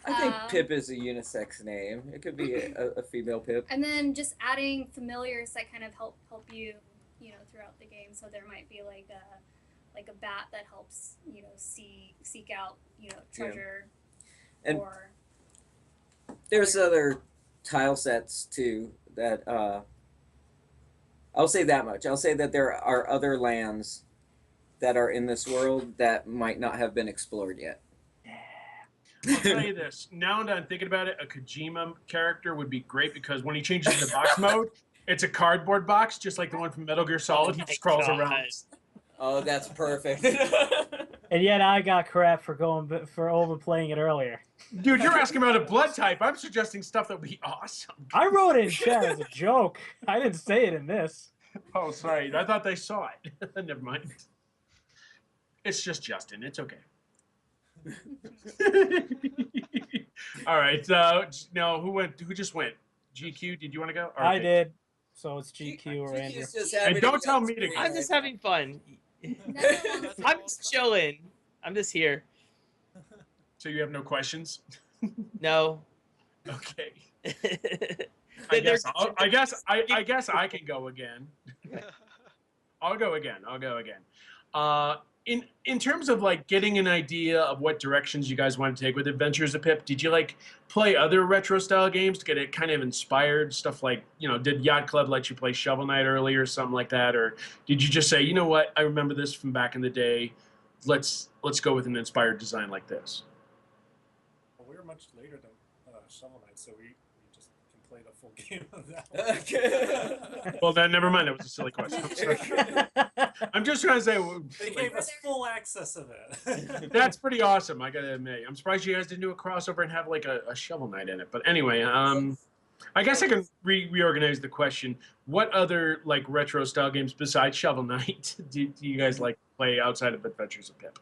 I think Pip is a unisex name. It could be a female Pip. And then just adding familiars that kind of help you throughout the game. So there might be like a bat that helps seek out treasure. And or there's other tile sets too that I'll say that much. I'll say that there are other lands that are in this world that might not have been explored yet. I'll tell you this. Now that I'm thinking about it, a Kojima character would be great because when he changes into box mode, it's a cardboard box, just like the one from Metal Gear Solid. He just crawls around. Oh, that's perfect. And yet I got crap for overplaying it earlier. Dude, you're asking about a blood type. I'm suggesting stuff that would be awesome. I wrote it in chat as a joke. I didn't say it in this. Oh, sorry. I thought they saw it. Never mind. It's just Justin. It's okay. All right. Now, who just went? GQ? Did you want to go? I did. So it's GQ or Andrew. And don't tell me to go. I'm just having fun. That's I'm just chilling. I'm just here. So you have no questions? No. Okay. They're- I guess I can go again. I'll go again. In terms of like getting an idea of what directions you guys want to take with Adventures of Pip, did you like play other retro style games to get it kind of inspired? Stuff like, did Yacht Club let you play Shovel Knight early or something like that? Or did you just say, you know what, I remember this from back in the day. Let's go with an inspired design like this. Well, we were much later than Shovel Knight, so we just can play the full game of that one. Well, then never mind. It was a silly question. I'm sorry. I'm just trying to say. They gave us full access of it. That's pretty awesome. I gotta admit. I'm surprised you guys didn't do a crossover and have like a Shovel Knight in it. But anyway, I guess I can reorganize the question. What other like retro style games besides Shovel Knight do you guys like play outside of Adventures of Pip?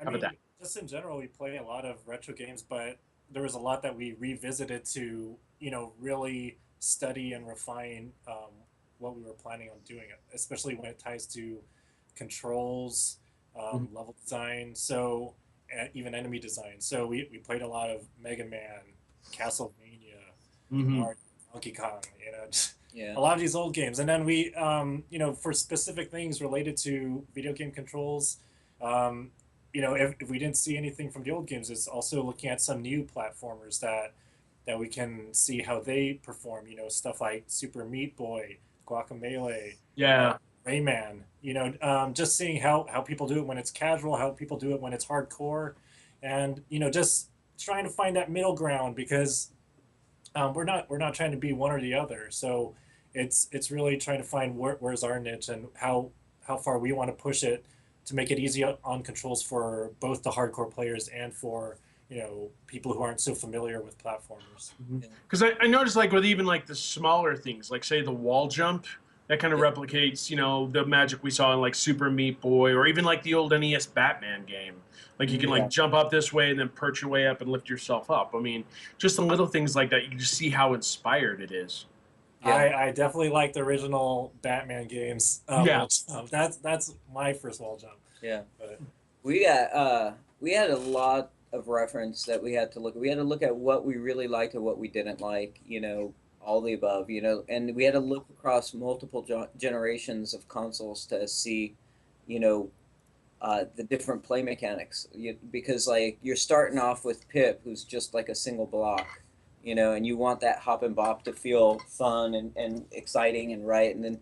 I mean, just in general, we play a lot of retro games, but there was a lot that we revisited to, really study and refine what we were planning on doing, especially when it ties to controls, level design, so even enemy design. So we played a lot of Mega Man, Castlevania, Mario, Donkey Kong, a lot of these old games. And then we, for specific things related to video game controls, if we didn't see anything from the old games, it's also looking at some new platformers that we can see how they perform. Stuff like Super Meat Boy, Guacamelee, Rayman. You know, just seeing how people do it when it's casual, how people do it when it's hardcore, and you know, just trying to find that middle ground because we're not trying to be one or the other. So it's really trying to find where's our niche and how far we want to push it to make it easy on controls for both the hardcore players and for people who aren't so familiar with platformers. Because I noticed, like, with even like the smaller things, like say the wall jump, that kind of replicates, the magic we saw in like Super Meat Boy, or even like the old NES Batman game. Like you can like jump up this way and then perch your way up and lift yourself up. I mean, just the little things like that. You can just see how inspired it is. Yeah. I definitely like the original Batman games. That's my first wall jump. Yeah. But We had a lot of reference that we had to look at. We had to look at what we really liked and what we didn't like, all the above, and we had to look across multiple generations of consoles to see, the different play mechanics. Because like you're starting off with Pip, who's just like a single block, and you want that hop and bop to feel fun and exciting and right, and then,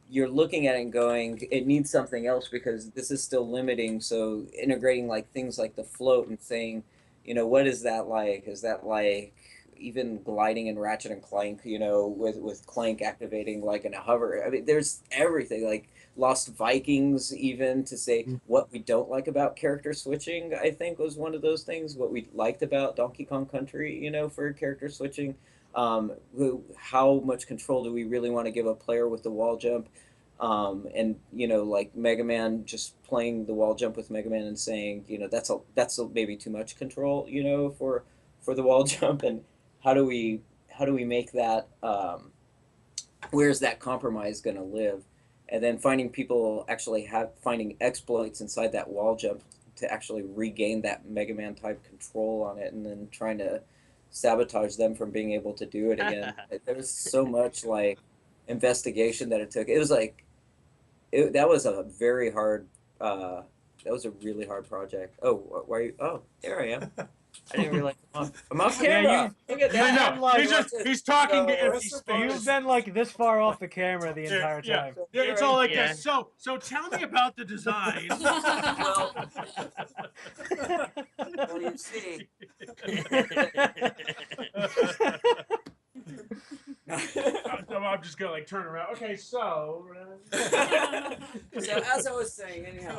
you're looking at it and going, it needs something else because this is still limiting. So integrating like things like the float and saying, what is that like? Is that like even gliding in Ratchet and Clank, with Clank activating like in a hover? I mean, there's everything like Lost Vikings, even to say what we don't like about character switching, I think was one of those things. What we liked about Donkey Kong Country, for character switching. How much control do we really want to give a player with the wall jump? And like Mega Man, just playing the wall jump with Mega Man and saying, that's maybe too much control, for the wall jump. And how do we make that? Where's that compromise going to live? And then finding people actually finding exploits inside that wall jump to actually regain that Mega Man type control on it, and then trying to sabotage them from being able to do it again. There was so much like investigation that it took. It was like that was a very hard. That was a really hard project. Oh, why are you? Oh, there I am. I didn't realize I'm off camera. Yeah, Look at I that. know. He's talking to empty You've space. been like this far off the camera the entire Yeah, time. it's all like Yeah. this. So tell me about the design. Well, you see. I'm just gonna like turn around. Okay, so. So as I was saying, anyhow,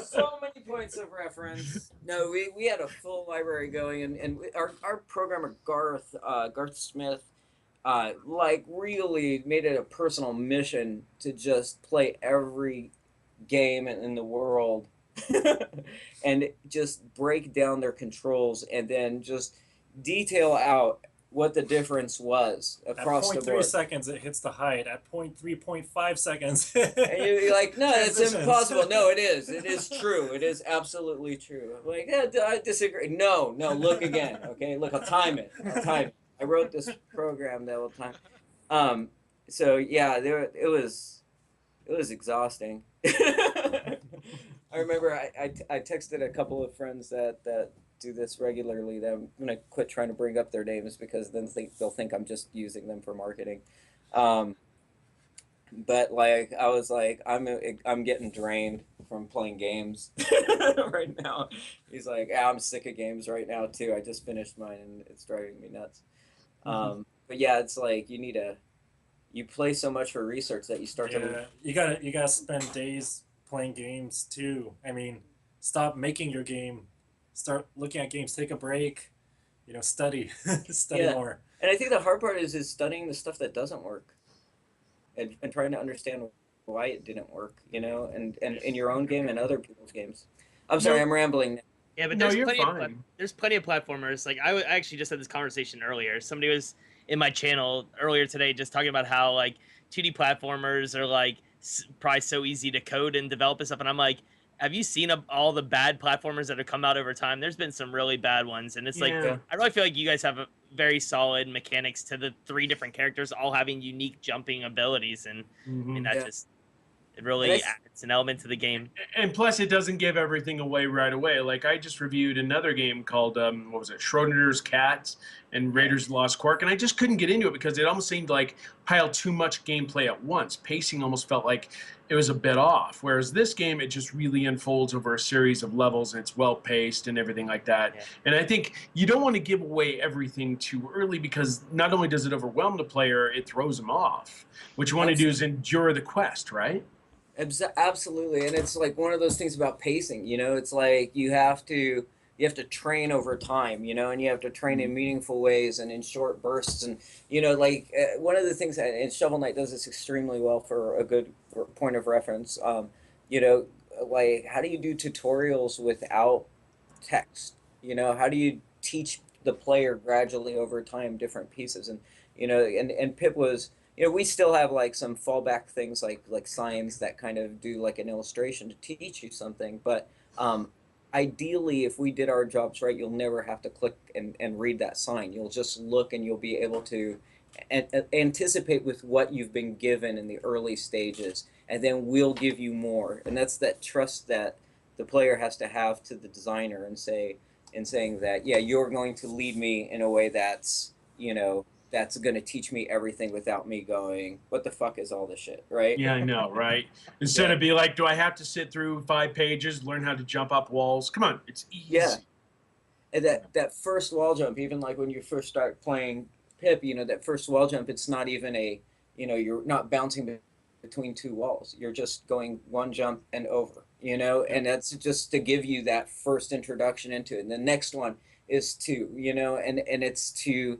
so many points of reference. No, we had a full library going, and our programmer Garth Smith, like really made it a personal mission to just play every game in the world, and just break down their controls, and then just detail out what the difference was across the at 0.3 board. seconds, it hits the height. At 0.3.5 seconds, And you're like, no, it's Transitions. impossible. No, it is. It is true. It is absolutely true. I'm like, yeah, I disagree. No, look again. Okay, look, I'll time it. I wrote this program that will time. So yeah, it was exhausting. I remember I texted a couple of friends that do this regularly that I'm gonna quit trying to bring up their names because then they'll think I'm just using them for marketing. But like I was like, I'm getting drained from playing games right now. He's like, I'm sick of games right now too. I just finished mine and it's driving me nuts. But yeah, it's like you play so much for research that you start to. you gotta spend days playing games too. I mean, stop making your game. Start looking at games. Take a break. Study, study Yeah. more. And I think the hard part is studying the stuff that doesn't work, and trying to understand why it didn't work. And in your own game and other people's games. I'm sorry, I'm rambling. Yeah, but No, there's you're plenty fine. there's plenty of platformers. Like I actually just had this conversation earlier. Somebody was in my channel earlier today just talking about how like 2D platformers are like probably so easy to code and develop and stuff. And I'm like, have you seen all the bad platformers that have come out over time? There's been some really bad ones, and it's like I really feel like you guys have a very solid mechanics to the 3 different characters all having unique jumping abilities, and I mean that just it really And adds It's an element to the game. And plus, it doesn't give everything away right away. Like I just reviewed another game called what was it, Schrodinger's Cats and Raiders of the Lost Quark, and I just couldn't get into it because it almost seemed like piled too much gameplay at once. Pacing almost felt like it was a bit off. Whereas this game, it just really unfolds over a series of levels, and it's well paced and everything like that. Yeah. And I think you don't want to give away everything too early because not only does it overwhelm the player, it throws them off. What you want to do is endure the quest, right? Absolutely, and it's like one of those things about pacing. You know, it's like you have to train over time. You know, and you have to train in meaningful ways and in short bursts. And you know, like one of the things that and Shovel Knight does this extremely well for a good point of reference. You know, like how do you do tutorials without text? You know, how do you teach the player gradually over time different pieces? And you know, and Pip was, you know, we still have like some fallback things like signs that kind of do like an illustration to teach you something. But ideally, if we did our jobs right, you'll never have to click and read that sign. You'll just look and you'll be able to anticipate with what you've been given in the early stages, and then we'll give you more. And that's that trust that the player has to have to the designer and saying that, yeah, you're going to lead me in a way that's, you know, that's going to teach me everything without me going, what the fuck is all this shit, right? Yeah, I know, right? Instead of be like, do I have to sit through 5 pages, learn how to jump up walls? Come on, it's easy. Yeah. And that first wall jump, even like when you first start playing Pip, you know, that first wall jump, it's not even you know, you're not bouncing between 2 walls. You're just going one jump and over, you know, and that's just to give you that first introduction into it. And the next one is 2, you know, and it's to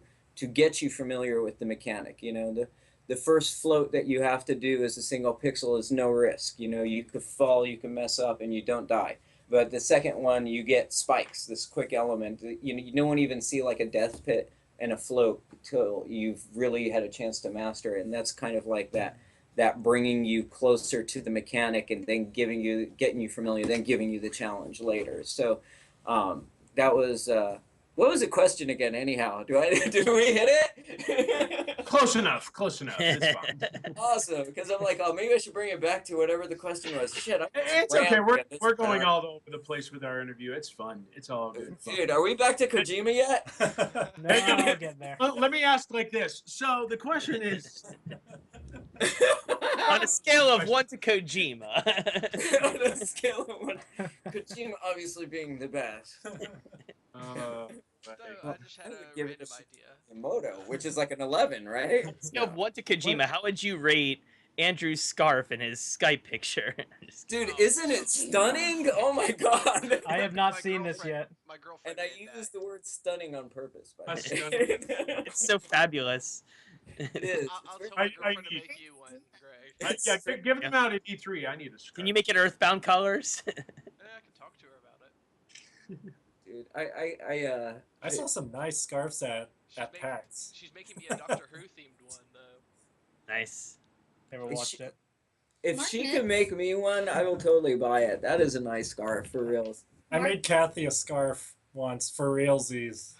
get you familiar with the mechanic. You know, the first float that you have to do as a single pixel is no risk. You know, you could fall, you can mess up, and you don't die. But the second one, you get spikes, this quick element. You know, you don't even see like a death pit and a float till you've really had a chance to master it. And that's kind of like that bringing you closer to the mechanic and then getting you familiar, then giving you the challenge later. So that was what was the question again? Anyhow, did we hit it? Close enough. It's fine. Awesome, because I'm like, oh, maybe I should bring it back to whatever the question was. Shit, It's okay. We're going all over the place with our interview. It's fun. It's all good. Dude, are we back to Kojima yet? No, we're getting there. Let me ask like this. So the question is, On a scale of 1 to Kojima. On a scale of 1, Kojima obviously being the best. So I just had a Give it random a idea. Moto, which is like an 11, right? Scale of 1 to Kojima, how would you rate Andrew's scarf in his Skype picture? Dude, isn't it stunning? Oh my god. I have not My seen this girlfriend- yet. My girlfriend. And I made use that. the word stunning on purpose, by That's the way. stunning. It's so fabulous. It is. I'll It's tell my I girlfriend to need- make you one, Greg. yeah, give them out at E3. I need a script. Can you make it Earthbound colors? Yeah, I can talk to her about it. Dude, I saw some nice scarves at making- PAX. She's making me a Doctor Who themed one though. Nice. Never Is watched she- it. if she Martin? can make me one, I will totally buy it. That is a nice scarf for real. I made Kathy a scarf once for realsies.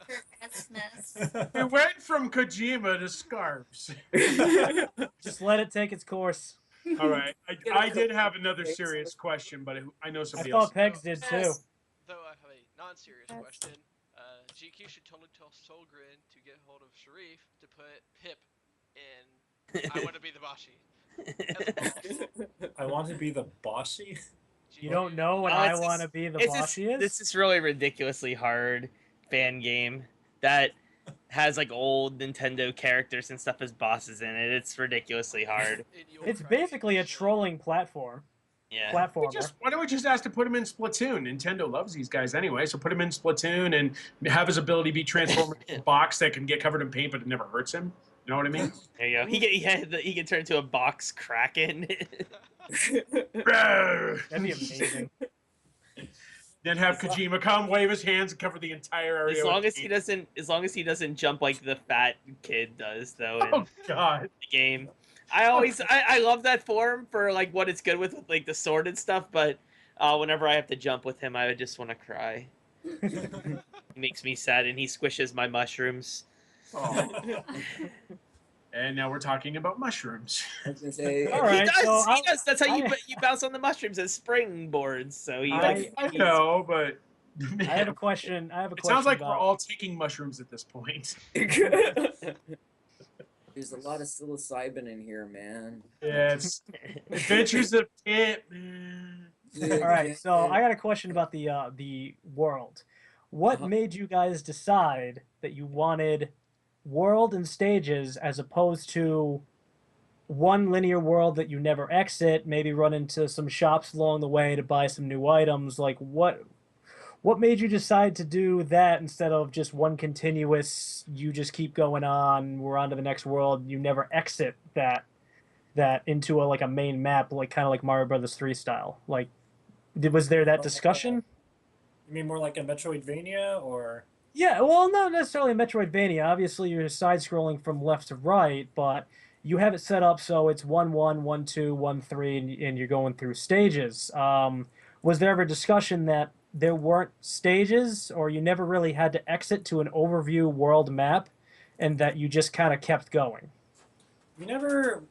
For Christmas. We went from Kojima to scarves. Just let it take its course. All right. I did have another serious question, but I know I somebody else. thought Pegs did too. Yes. Though I have a non-serious question. GQ should totally tell Solgren to get hold of Sharif to put Pip in I Want to Be the Bashi. I want to be the Boshi. You don't know what Oh, I it's want to just- be the It's boss just, is? this is really ridiculously hard fan game that has like old Nintendo characters and stuff as bosses in it. It's ridiculously hard. It's basically a trolling platform. Yeah. Platformer. Why don't we just ask to put him in Splatoon? Nintendo loves these guys anyway, so put him in Splatoon and have his ability be transformed into a box that can get covered in paint, but it never hurts him. You know what I mean? There you go. He can turn into a box kraken. Roar! That'd be amazing. Then have Kojima come, wave his hands, and cover the entire area. As long with as he doesn't jump like the fat kid does though in Oh God! the game. I love that form for like what it's good with like the sword and stuff, but whenever I have to jump with him, I just want to cry. He makes me sad, and he squishes my mushrooms. Oh. And now we're talking about mushrooms. I was gonna say. All right, He does. so He does. That's how you I- you bounce on the mushrooms as springboards. So he I- I know, but I have a question. I have a it question sounds like about. we're all taking mushrooms at this point. There's a lot of psilocybin in here, man. Yeah, it's Adventures of Pip, man. All right, so I got a question about the world. What Uh-huh. made you guys decide that you wanted world and stages as opposed to one linear world that you never exit, maybe run into some shops along the way to buy some new items? Like what made you decide to do that instead of just one continuous, you just keep going on, we're on to the next world, you never exit that into a main map, like kind of like Mario Brothers 3 style? Like was there that discussion? You mean more like a Metroidvania, or? Yeah, well, not necessarily Metroidvania. Obviously, you're side scrolling from left to right, but you have it set up so it's 1-1, 1-2, 1-3, and you're going through stages. Was there ever discussion that there weren't stages, or you never really had to exit to an overview world map, and that you just kind of kept going? We never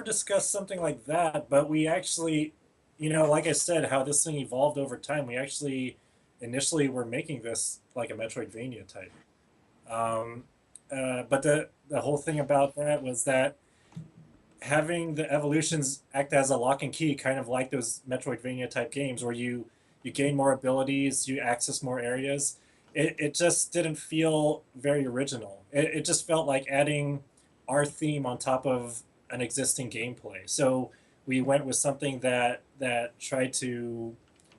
discussed something like that, but we actually, like I said, how this thing evolved over time. We actually initially were making this like a Metroidvania type. But the whole thing about that was that having the evolutions act as a lock and key, kind of like those Metroidvania type games where you gain more abilities, you access more areas. It just didn't feel very original. It just felt like adding our theme on top of an existing gameplay. So we went with something that tried to,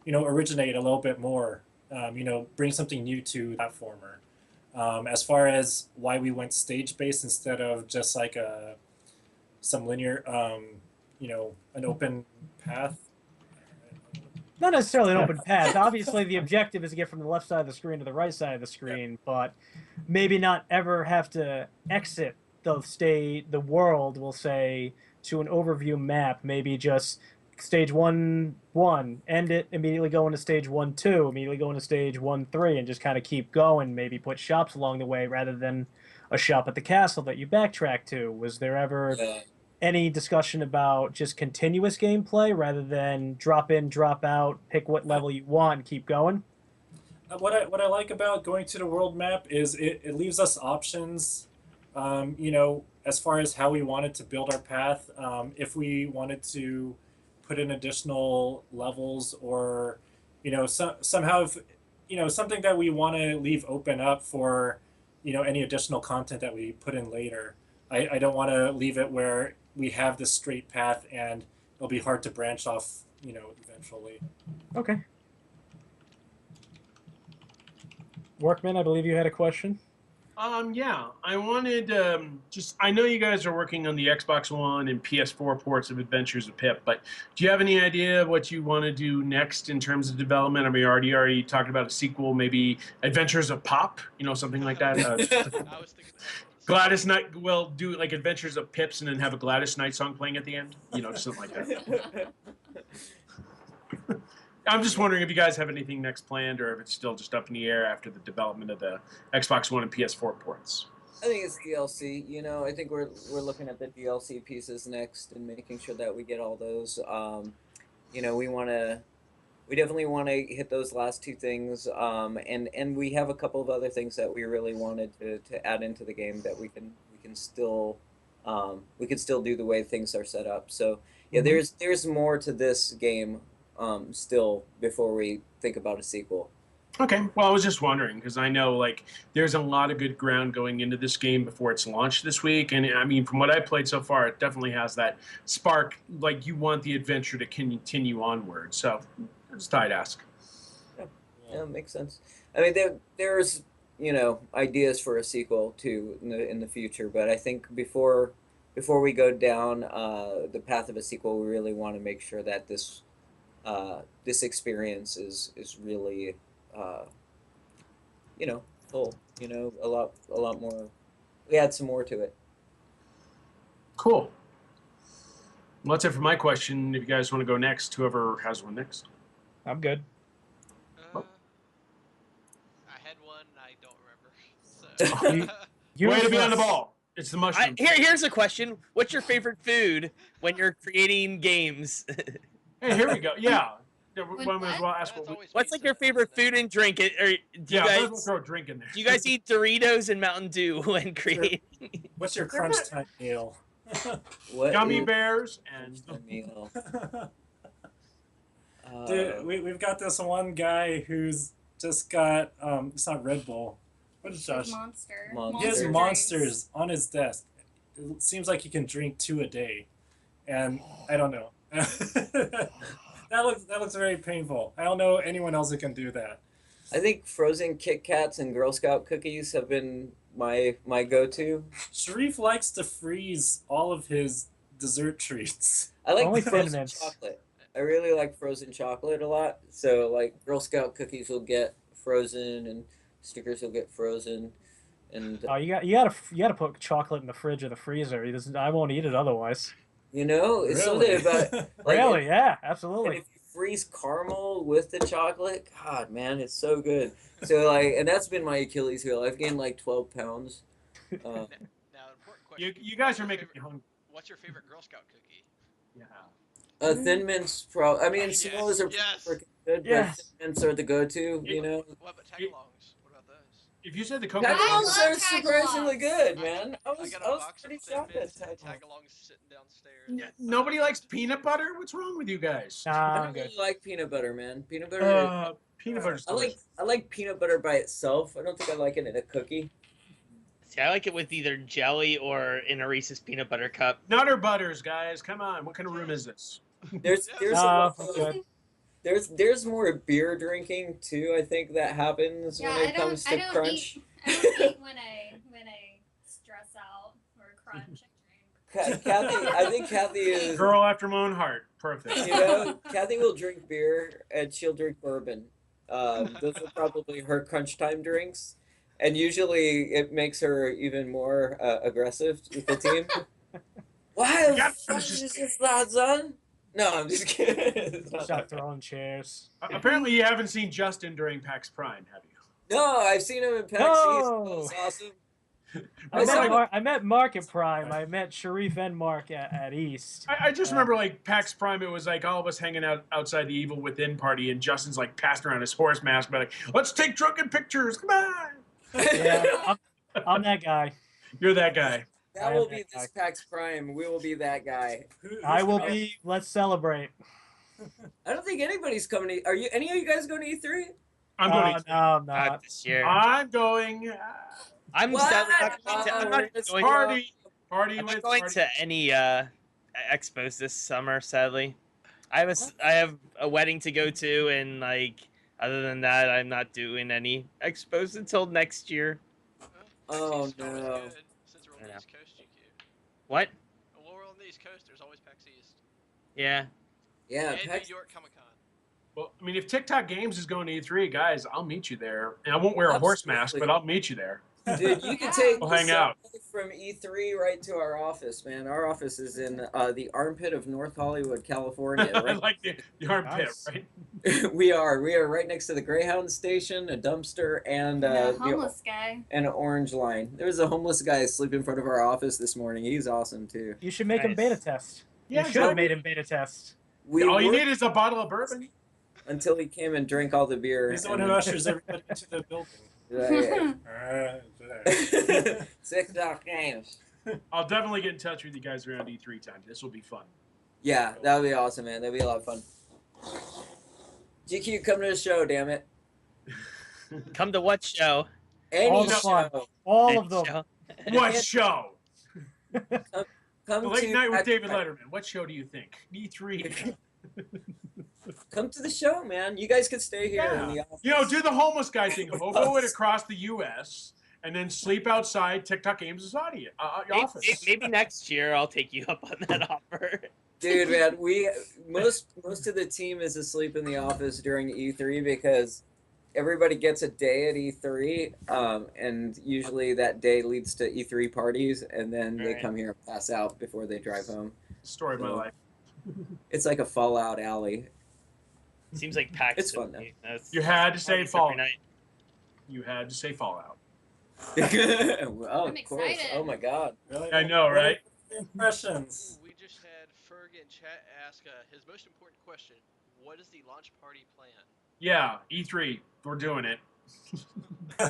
originate a little bit more. Bring something new to platformer. As far as why we went stage based instead of just like some linear, an open path. Not necessarily an open path. Obviously, the objective is to get from the left side of the screen to the right side of the screen, but maybe not ever have to exit the world, we'll say, to an overview map. Maybe just stage 1-1, end it, immediately go into stage 1-2, immediately go into stage 1-3, and just kind of keep going. Maybe put shops along the way rather than a shop at the castle that you backtrack to. Was there ever any discussion about just continuous gameplay rather than drop in, drop out, pick what level you want, and keep going? What I like about going to the world map is it leaves us options. As far as how we wanted to build our path, if we wanted to put in additional levels, or somehow if, something that we want to leave open up for any additional content that we put in later. I don't want to leave it where we have this straight path and it'll be hard to branch off eventually. Okay. Workman, I believe you had a question. Yeah, I wanted I know you guys are working on the Xbox One and PS4 ports of Adventures of Pip, but do you have any idea of what you want to do next in terms of development? I mean, already talked about a sequel, maybe Adventures of Pop, something like that. I was thinking that. Gladys Knight, well, do like Adventures of Pips and then have a Gladys Knight song playing at the end, something like that. I'm just wondering if you guys have anything next planned, or if it's still just up in the air after the development of the Xbox One and PS4 ports. I think it's DLC. I think we're looking at the DLC pieces next and making sure that we get all those. We definitely want to hit those last two things. And we have a couple of other things that we really wanted to add into the game that we can still do the way things are set up. So yeah, there's more to this game still before we think about a sequel. Okay, well, I was just wondering because I know there's a lot of good ground going into this game before it's launched this week, and I mean, from what I played so far, it definitely has that spark. You want the adventure to continue onward. So, I just thought I'd ask. Yeah, makes sense. I mean, there's ideas for a sequel too in the future, but I think before we go down the path of a sequel, we really want to make sure that this experience is really full, a lot more. We add some more to it. Cool. Well, that's it for my question. If you guys want to go next, whoever has one next. I'm good. I had one, I don't remember. So. Way to be on the ball. It's the mushroom. Here's a question. What's your favorite food when you're creating games? Hey, here we go. Yeah. Yeah, When one as what? well ask That's what we, always What's like pizza your at the end favorite of the day. food and drink? Or do you yeah, might as well guys throw a drink in there. do you guys eat Doritos and Mountain Dew when creating? What's your They're crunch not- time meal? What Gummy is bears and a meal? Dude, we've got this one guy who's just got it's not Red Bull. What is Josh? Monster. Monster. He has drinks. monsters on his desk. It seems like he can drink 2 a day, and I don't know. that looks very painful. I don't know anyone else who can do that. I think frozen Kit Kats and Girl Scout cookies have been my go-to. Sharif likes to freeze all of his dessert treats. I like Only Thin frozen Mints. chocolate. I really like frozen chocolate a lot. So like Girl Scout cookies will get frozen, and Snickers will get frozen, and Oh, you gotta put chocolate in the fridge or the freezer. I won't eat it otherwise. you know, it's Really? something about like Really? Yeah, and absolutely. if you freeze caramel with the chocolate, God, man, it's so good. So like, and that's been my Achilles heel. I've gained like 12 pounds. Now, important question. you guys What's are your making me favorite- hungry. What's your favorite Girl Scout cookie? Yeah. Thin Mints, I mean, Yes, s'mores are yes. freaking good, Yes. but Thin Mints are the go-to. You know, What about tagalongs? What about those? If you said the coconut, I tagalongs love are surprisingly tagalongs. good, man. I I was got a box pretty of Thin shocked at Mints and tagalongs. tagalongs sitting downstairs. nobody likes peanut butter. What's wrong with you guys? Nah, I I'm don't good. really like peanut butter, man. Peanut butter. Peanut butter's I like peanut butter by itself. I don't think I like it in a cookie. See, I like it with either jelly or in a Reese's peanut butter cup. Nutter butters, guys. Come on. What kind of room is this? There's Yeah. there's No, a lot I'm of, good. there's more beer drinking too. I think that happens Yeah, when it comes to crunch. I don't eat when I stress out or crunch. I drink. Kathy, I think Kathy is. Girl after my own heart. Perfect. You know, Kathy will drink beer and she'll drink bourbon. Those are probably her crunch time drinks, and usually it makes her even more aggressive with the team. Why the Got fuck finishes. is this not done? No, I'm just kidding. It's not Stop that. throwing chairs. Apparently, you haven't seen Justin during PAX Prime, have you? No, I've seen him in PAX East. That was awesome. I met Mark at Prime. I met Sharif and Mark at East. I just remember like PAX Prime. It was like all of us hanging out outside the Evil Within party, and Justin's like passing around his horse mask, but like, let's take drunken pictures. Come on. Yeah, I'm that guy. You're that guy. That I will am be that this PAX Prime. We will be that guy. I will be. Let's celebrate. I don't think anybody's coming to. Are you? Any of you guys going to E3? I'm going. No, I'm Not not. this year. I'm going. I'm What? sadly not going to, I'm not It's going, Party I'm with not going party. to any expos this summer. Sadly, I have a wedding to go to, and like other than that, I'm not doing any expos until next year. Oh, East is always no. good, since we're on the Yeah. East Coast, GQ. What? Well, we're on the East Coast. There's always PAX East. Yeah. Yeah, And PAX. New York Comic Con. Well, I mean, if TikTok Games is going to E3, guys, I'll meet you there. And I won't wear a horse mask, Absolutely. but I'll meet you there. Dude, you can Yeah. take We'll the hang out. subway from E3 right to our office, man. Our office is in the armpit of North Hollywood, California. I Right? like the armpit, Nice. right? We are right next to the Greyhound station, a dumpster, and The homeless guy. and an orange line. There was a homeless guy asleep in front of our office this morning. He's awesome too. You should make him Nice. beta test. Yeah, You should have exactly. made him beta test. We All you worked need is a bottle of bourbon. until he came and drank all the beer. He's the one and who then- ushers everybody into the building. TikTok Games. I'll definitely get in touch with you guys around E3 time. This will be fun. Yeah, that would be awesome, man. That'd be a lot of fun. GQ, come to the show, damn it. Come to what show? Any All the show. fun. All Any of them. show? What show? Come The Late to Night with PAX David Prime. Letterman. What show do you think? E3. Come to the show, man. You guys could stay here Yeah. in the office. You know, do the homeless guy thing. Hobo it across the U.S. and then sleep outside TikTok Games' office. Maybe next year I'll take you up on that offer. Dude, man, most of the team is asleep in the office during E3 because everybody gets a day at E3, and usually that day leads to E3 parties, and then they Right. come here and pass out before they drive home. Story of my life. It's like a Fallout alley. Seems like PAX. It's to fun, me. That's- You had to say parties every Fallout. night. You had to say Fallout. Oh, I'm of course. excited. Oh my God. Really? I know, right? Impressions. We just had Ferg in chat ask his most important question: what is the launch party plan? Yeah, E3, we're doing it.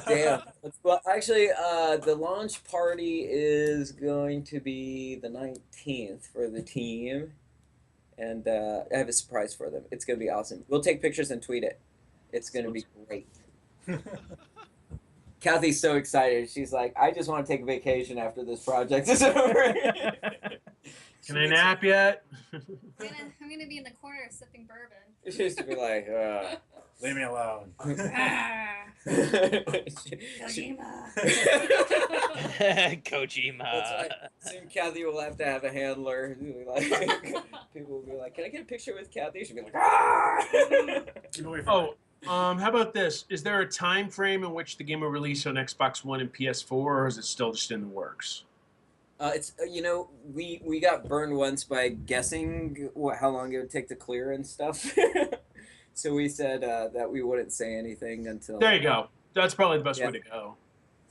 Damn. Well, actually, the launch party is going to be the 19th for the team, and I have a surprise for them. It's going to be awesome. We'll take pictures and tweet it. It's going to be great. Kathy's so excited. She's like, I just want to take a vacation after this project is over. Can I nap yet? I'm gonna be in the corner sipping bourbon. She used to be like, Leave me alone. Kojima. Kojima. That's right. Soon Kathy will have to have a handler. Like, people will be like, "Can I get a picture with Kathy?" She'll be like, "Ah!" Keep away from How about this? Is there a time frame in which the game will release on Xbox One and PS4, or is it still just in the works? It's we got burned once by guessing how long it would take to clear and stuff. So we said that we wouldn't say anything until. There you go. That's probably the best Yeah. way to go.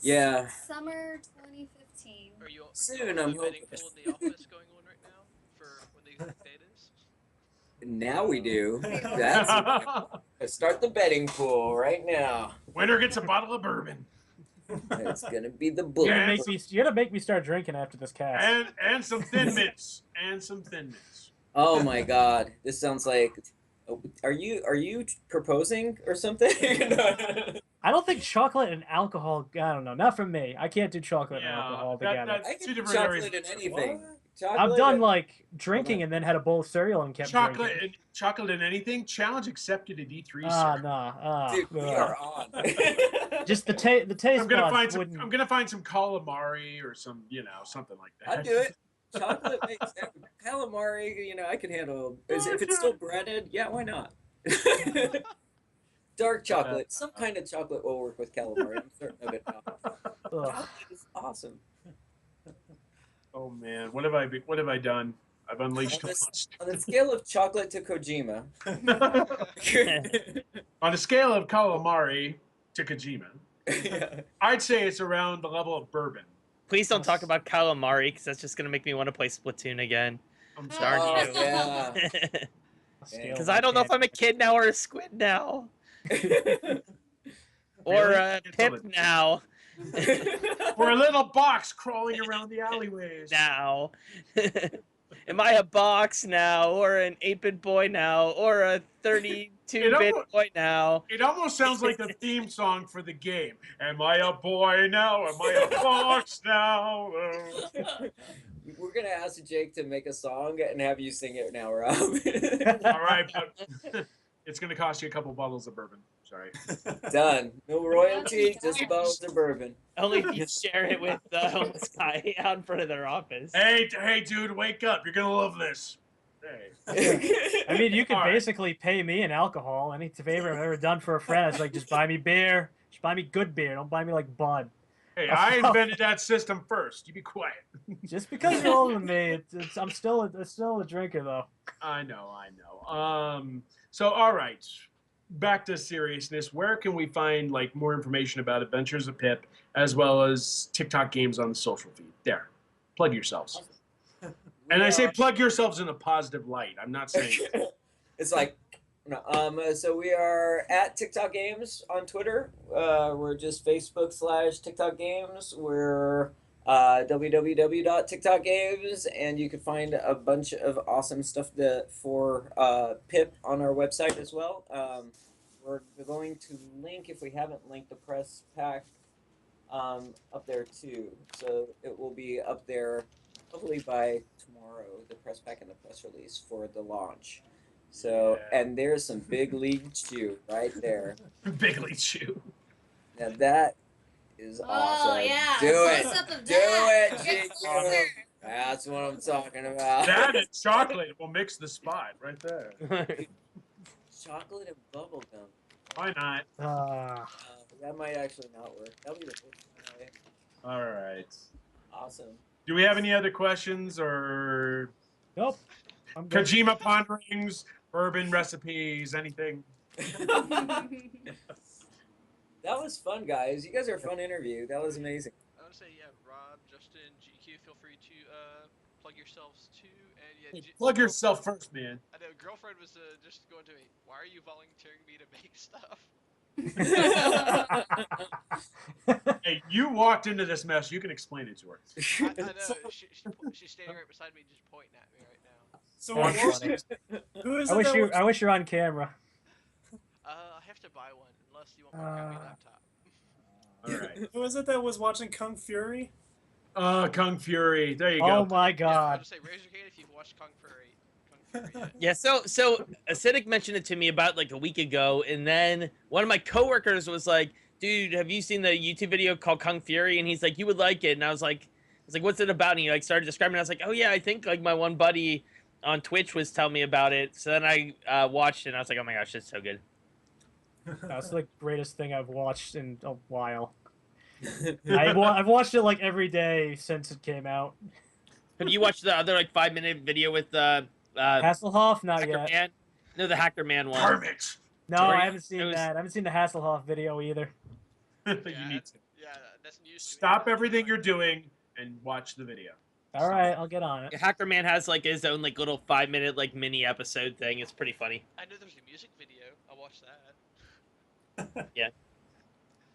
Yeah. Summer 2015. Are you Soon, a I'm betting hoping. pool in the office going on right now for when the exact date is? Now we do. Let's start the betting pool right now. Winner gets a bottle of bourbon. It's gonna be the You're bullet. gonna make me start drinking after this cast. And some Thin Mints. And some Thin Mints. Oh my God! This sounds like. Are you proposing or something? I don't think chocolate and alcohol. I don't know. Not for me. I can't do chocolate and alcohol together. that's I two can do different chocolate areas. in anything. What? Chocolate I've done and- like drinking and then had a bowl of cereal and kept drinking. Chocolate and anything. Challenge accepted at E3. Ah, sir. nah. Dude, we are on. Just the taste I'm gonna buds find some. wouldn't. I'm gonna find some calamari or some, something like that. I'd do it. Chocolate makes calamari. I can handle. If it's still breaded, yeah, why not? Dark chocolate, some kind of chocolate will work with calamari. I'm certain of it now. Ugh. Chocolate is awesome. Oh man, what have I done? I've unleashed On a this- monster. On the scale of chocolate to Kojima. On a scale of calamari to Kojima, Yeah. I'd say it's around the level of bourbon. Please don't talk about calamari, because that's just gonna make me want to play Splatoon again. I'm Darn sorry. you. yeah. Because I don't know if I'm a kid now or a squid now. Or Really? a It's pip all it- now. Or a little box crawling around the alleyways. Now. Am I a box now, or an 8-bit boy now, or a 32-bit almost- boy now? It almost sounds like the theme song for the game. Am I a boy now? Am I a box now? We're gonna ask Jake to make a song and have you sing it now, Rob. All right, but it's going to cost you a couple bottles of bourbon. Sorry. Done. No royalty, just bottles of bourbon. Only if you share it with the homeless guy out in front of their office. Hey, dude, wake up. You're going to love this. Hey. I mean, you could All right. basically pay me in alcohol. Any favor I've ever done for a friend is like, just buy me beer. Just buy me good beer. Don't buy me like Bud. Hey, I invented that system first. You be quiet. Just because you're older than me, I'm still a drinker though. I know. So, all right. Back to seriousness. Where can we find more information about Adventures of Pip, as well as TikTok games on the social feed? There. Plug yourselves. And I say plug yourselves in a positive light. I'm not saying It's like, no. So we are at TikTok Games on Twitter. We're just Facebook/TikTok Games. We're www.tiktokgames, and you can find a bunch of awesome stuff for Pip on our website as well. We're going to link, if we haven't linked, the press pack up there too. So it will be up there probably by tomorrow, the press pack and the press release for the launch. So, Yeah. and there's some big league chew right there. Big League Chew. Now that is awesome. Oh yeah. Do Close it. up of Do that. it, Yes, GQ. sir. That's what I'm talking about. That and chocolate will mix the spot right there. Chocolate and bubble gum. Why not? That might actually not work. That'll be the first one. All right. Awesome. Do we have any other questions or Nope. I'm good. Kojima ponderings, bourbon recipes, anything? That was fun, guys. You guys are a fun interview. That was amazing. I want to say, yeah, Rob, Justin, GQ, feel free to plug yourselves too. And yeah, Hey, plug girl- yourself first, man. I know girlfriend was just going to me. Why are you volunteering me to make stuff? Hey, you walked into this mess. You can explain it to her. I know. She's standing right beside me, just pointing at me right now. So Oh, who is I it wish that you. works- I wish you're on camera. I have to buy one unless you want my crappy laptop. All right. Who is it that was watching Kung Fury? Kung Fury. There you Oh go. my Yeah, I God. would say raise your hand if you've watched Kung Fury. Kung Fury. Yeah, so Acidic mentioned it to me about like a week ago, and then one of my coworkers was like, "Dude, have you seen the YouTube video called Kung Fury?" And he's like, "You would like it." And I was like, "What's it about?" And he like started describing it. I was like, "Oh yeah, I think like my one buddy on Twitch was telling me about it." So then I watched it, and I was like, "Oh my gosh, it's so good." That's the greatest thing I've watched in a while. I've watched it like every day since it came out. Have you watched the other like 5-minute video with Hasselhoff, not Hacker yet. Man? No, the Hacker Man one. Permit. No, Where I you- haven't seen it was- that. I haven't seen the Hasselhoff video either. You need to Yeah, that's news to me. stop everything you're doing and watch the video. All right, I'll get on it. Hacker Man has like his own like little 5-minute like mini episode thing. It's pretty funny. I know there's a music video. I'll watch that.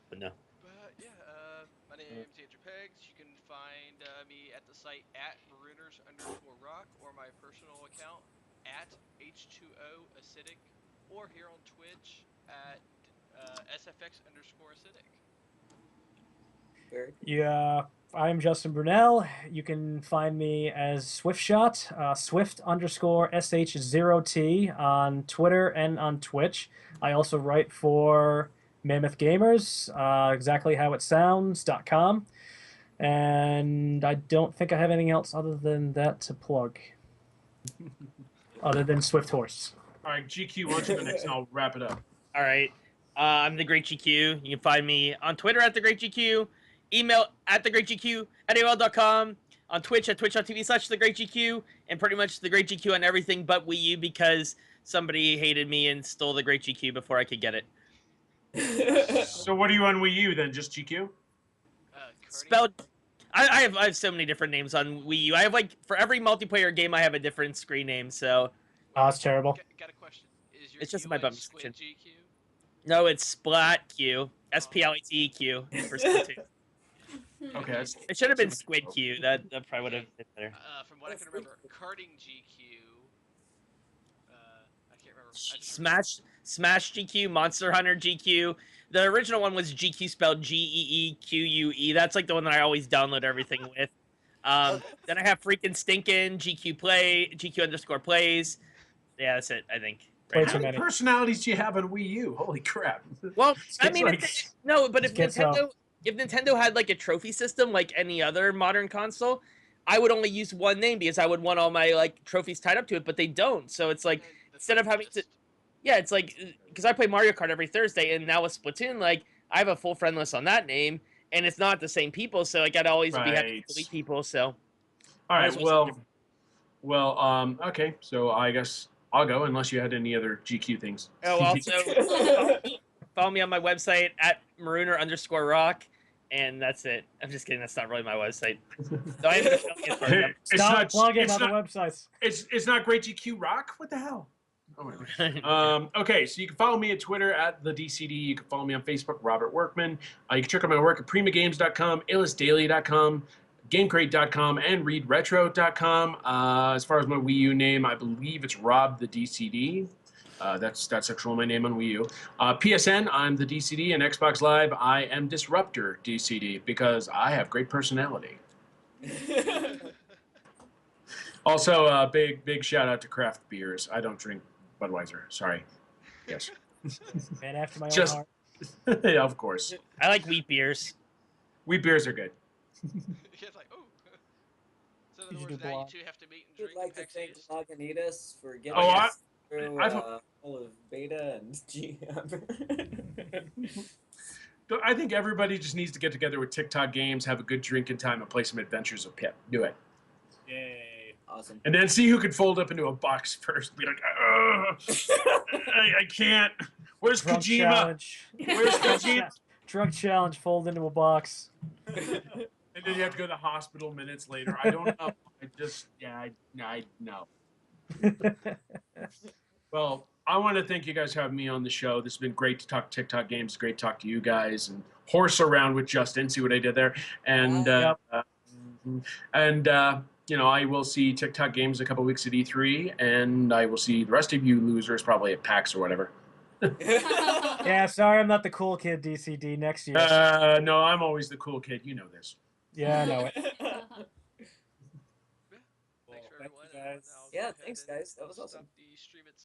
But no. But yeah, my name's Andrew Peggs. You can find me at the site at Marooners_rock or my personal account at H2O Acidic or here on Twitch at SFX_Acidic. Very Yeah, I'm Justin Brunelle. You can find me as SwiftShot, Swift_SH0T on Twitter and on Twitch. I also write for Mammoth Gamers, exactlyhowitsounds.com. And I don't think I have anything else other than that to plug. Other than Swift Horse. All right, GQ, why don't you go next and I'll wrap it up. All right. I'm the Great GQ. You can find me on Twitter at the Great GQ, email at the Great GQ at AOL.com, on Twitch at twitch.tv/the Great GQ, and pretty much the Great GQ on everything but Wii U because somebody hated me and stole the Great GQ before I could get it. So what are you on Wii U then? Just GQ? Spelled. I have so many different names on Wii U. I have like for every multiplayer game I have a different screen name. So Oh, that's terrible. Got a question. Is your It's just Q my like bum Squid description. GQ? no, it's Splat Q, SPLATEQ for Splatoon. Okay. That's, It should have been Squid Q. That probably would have been better. From what I can remember, karting GQ. I can't remember. I just Smash GQ, Monster Hunter GQ. The original one was GQ spelled GEEQUE. That's like the one that I always download everything with. Then I have freaking Stinkin', GQ Play, GQ_plays. Yeah, that's it, I think. Way how too many many. personalities do you have on Wii U? Holy crap. Well, I It's mean, like- no, but if Gets out. Nintendo had like a trophy system like any other modern console, I would only use one name because I would want all my like trophies tied up to it, but they don't. So it's like instead of having to, yeah, it's like because I play Mario Kart every Thursday, and now with Splatoon, like I have a full friend list on that name, and it's not the same people, so like I'd always be having Right. to delete people. So All right. Might as well Well, okay. So I guess I'll go unless you had any other GQ things. oh, also follow me on my website at Marooner_rock, and that's it. I'm just kidding. That's not really my website. So I have an affiliate program. It's Stop not plugging it's other not, websites. it's not Great GQ Rock? What the hell? Oh, whatever. Okay, so you can follow me at Twitter at the DCD. You can follow me on Facebook, Robert Workman. You can check out my work at primagames.com, illusdaily.com, gamecrate.com, and readretro.com. As far as my Wii U name, I believe it's Rob the DCD. That's actually my name on Wii U. PSN, I'm the DCD, and Xbox Live, I am Disruptor DCD because I have great personality. Also, big shout out to craft beers. I don't drink Budweiser. Sorry. Yes. Man after my own Just- heart. Yeah, of course. I like wheat beers. Wheat beers are good. It's like, oh. So in Easy other words, to now you block. two have to meet and We'd drink like to thank Pepsis. Lagunitas for getting Oh, us through I've- all of beta and GM. But I think everybody just needs to get together with TikTok games, have a good drinking time, and play some Adventures of Pip. Do it. Yay. Awesome. And then see who can fold up into a box first. Be like, I can't. Where's Drunk Kojima? challenge. Where's Kojima? Drug challenge fold into a box. And then you have to go to the hospital minutes later. I don't know. I just, yeah, I know. Well, I want to thank you guys for having me on the show. This has been great to talk TikTok games. Great to talk to you guys and horse around with Justin. See what I did there. And Yep. you know, I will see TikTok games a couple weeks at E3, and I will see the rest of you losers probably at PAX or whatever. Yeah, sorry I'm not the cool kid, DCD. Next year. No, I'm always the cool kid. You know this. Yeah, I know it. Yeah. Cool. Thanks for Thank everyone. you, and guys. I'll go Yeah, ahead thanks, and guys. That was stop awesome. the stream itself.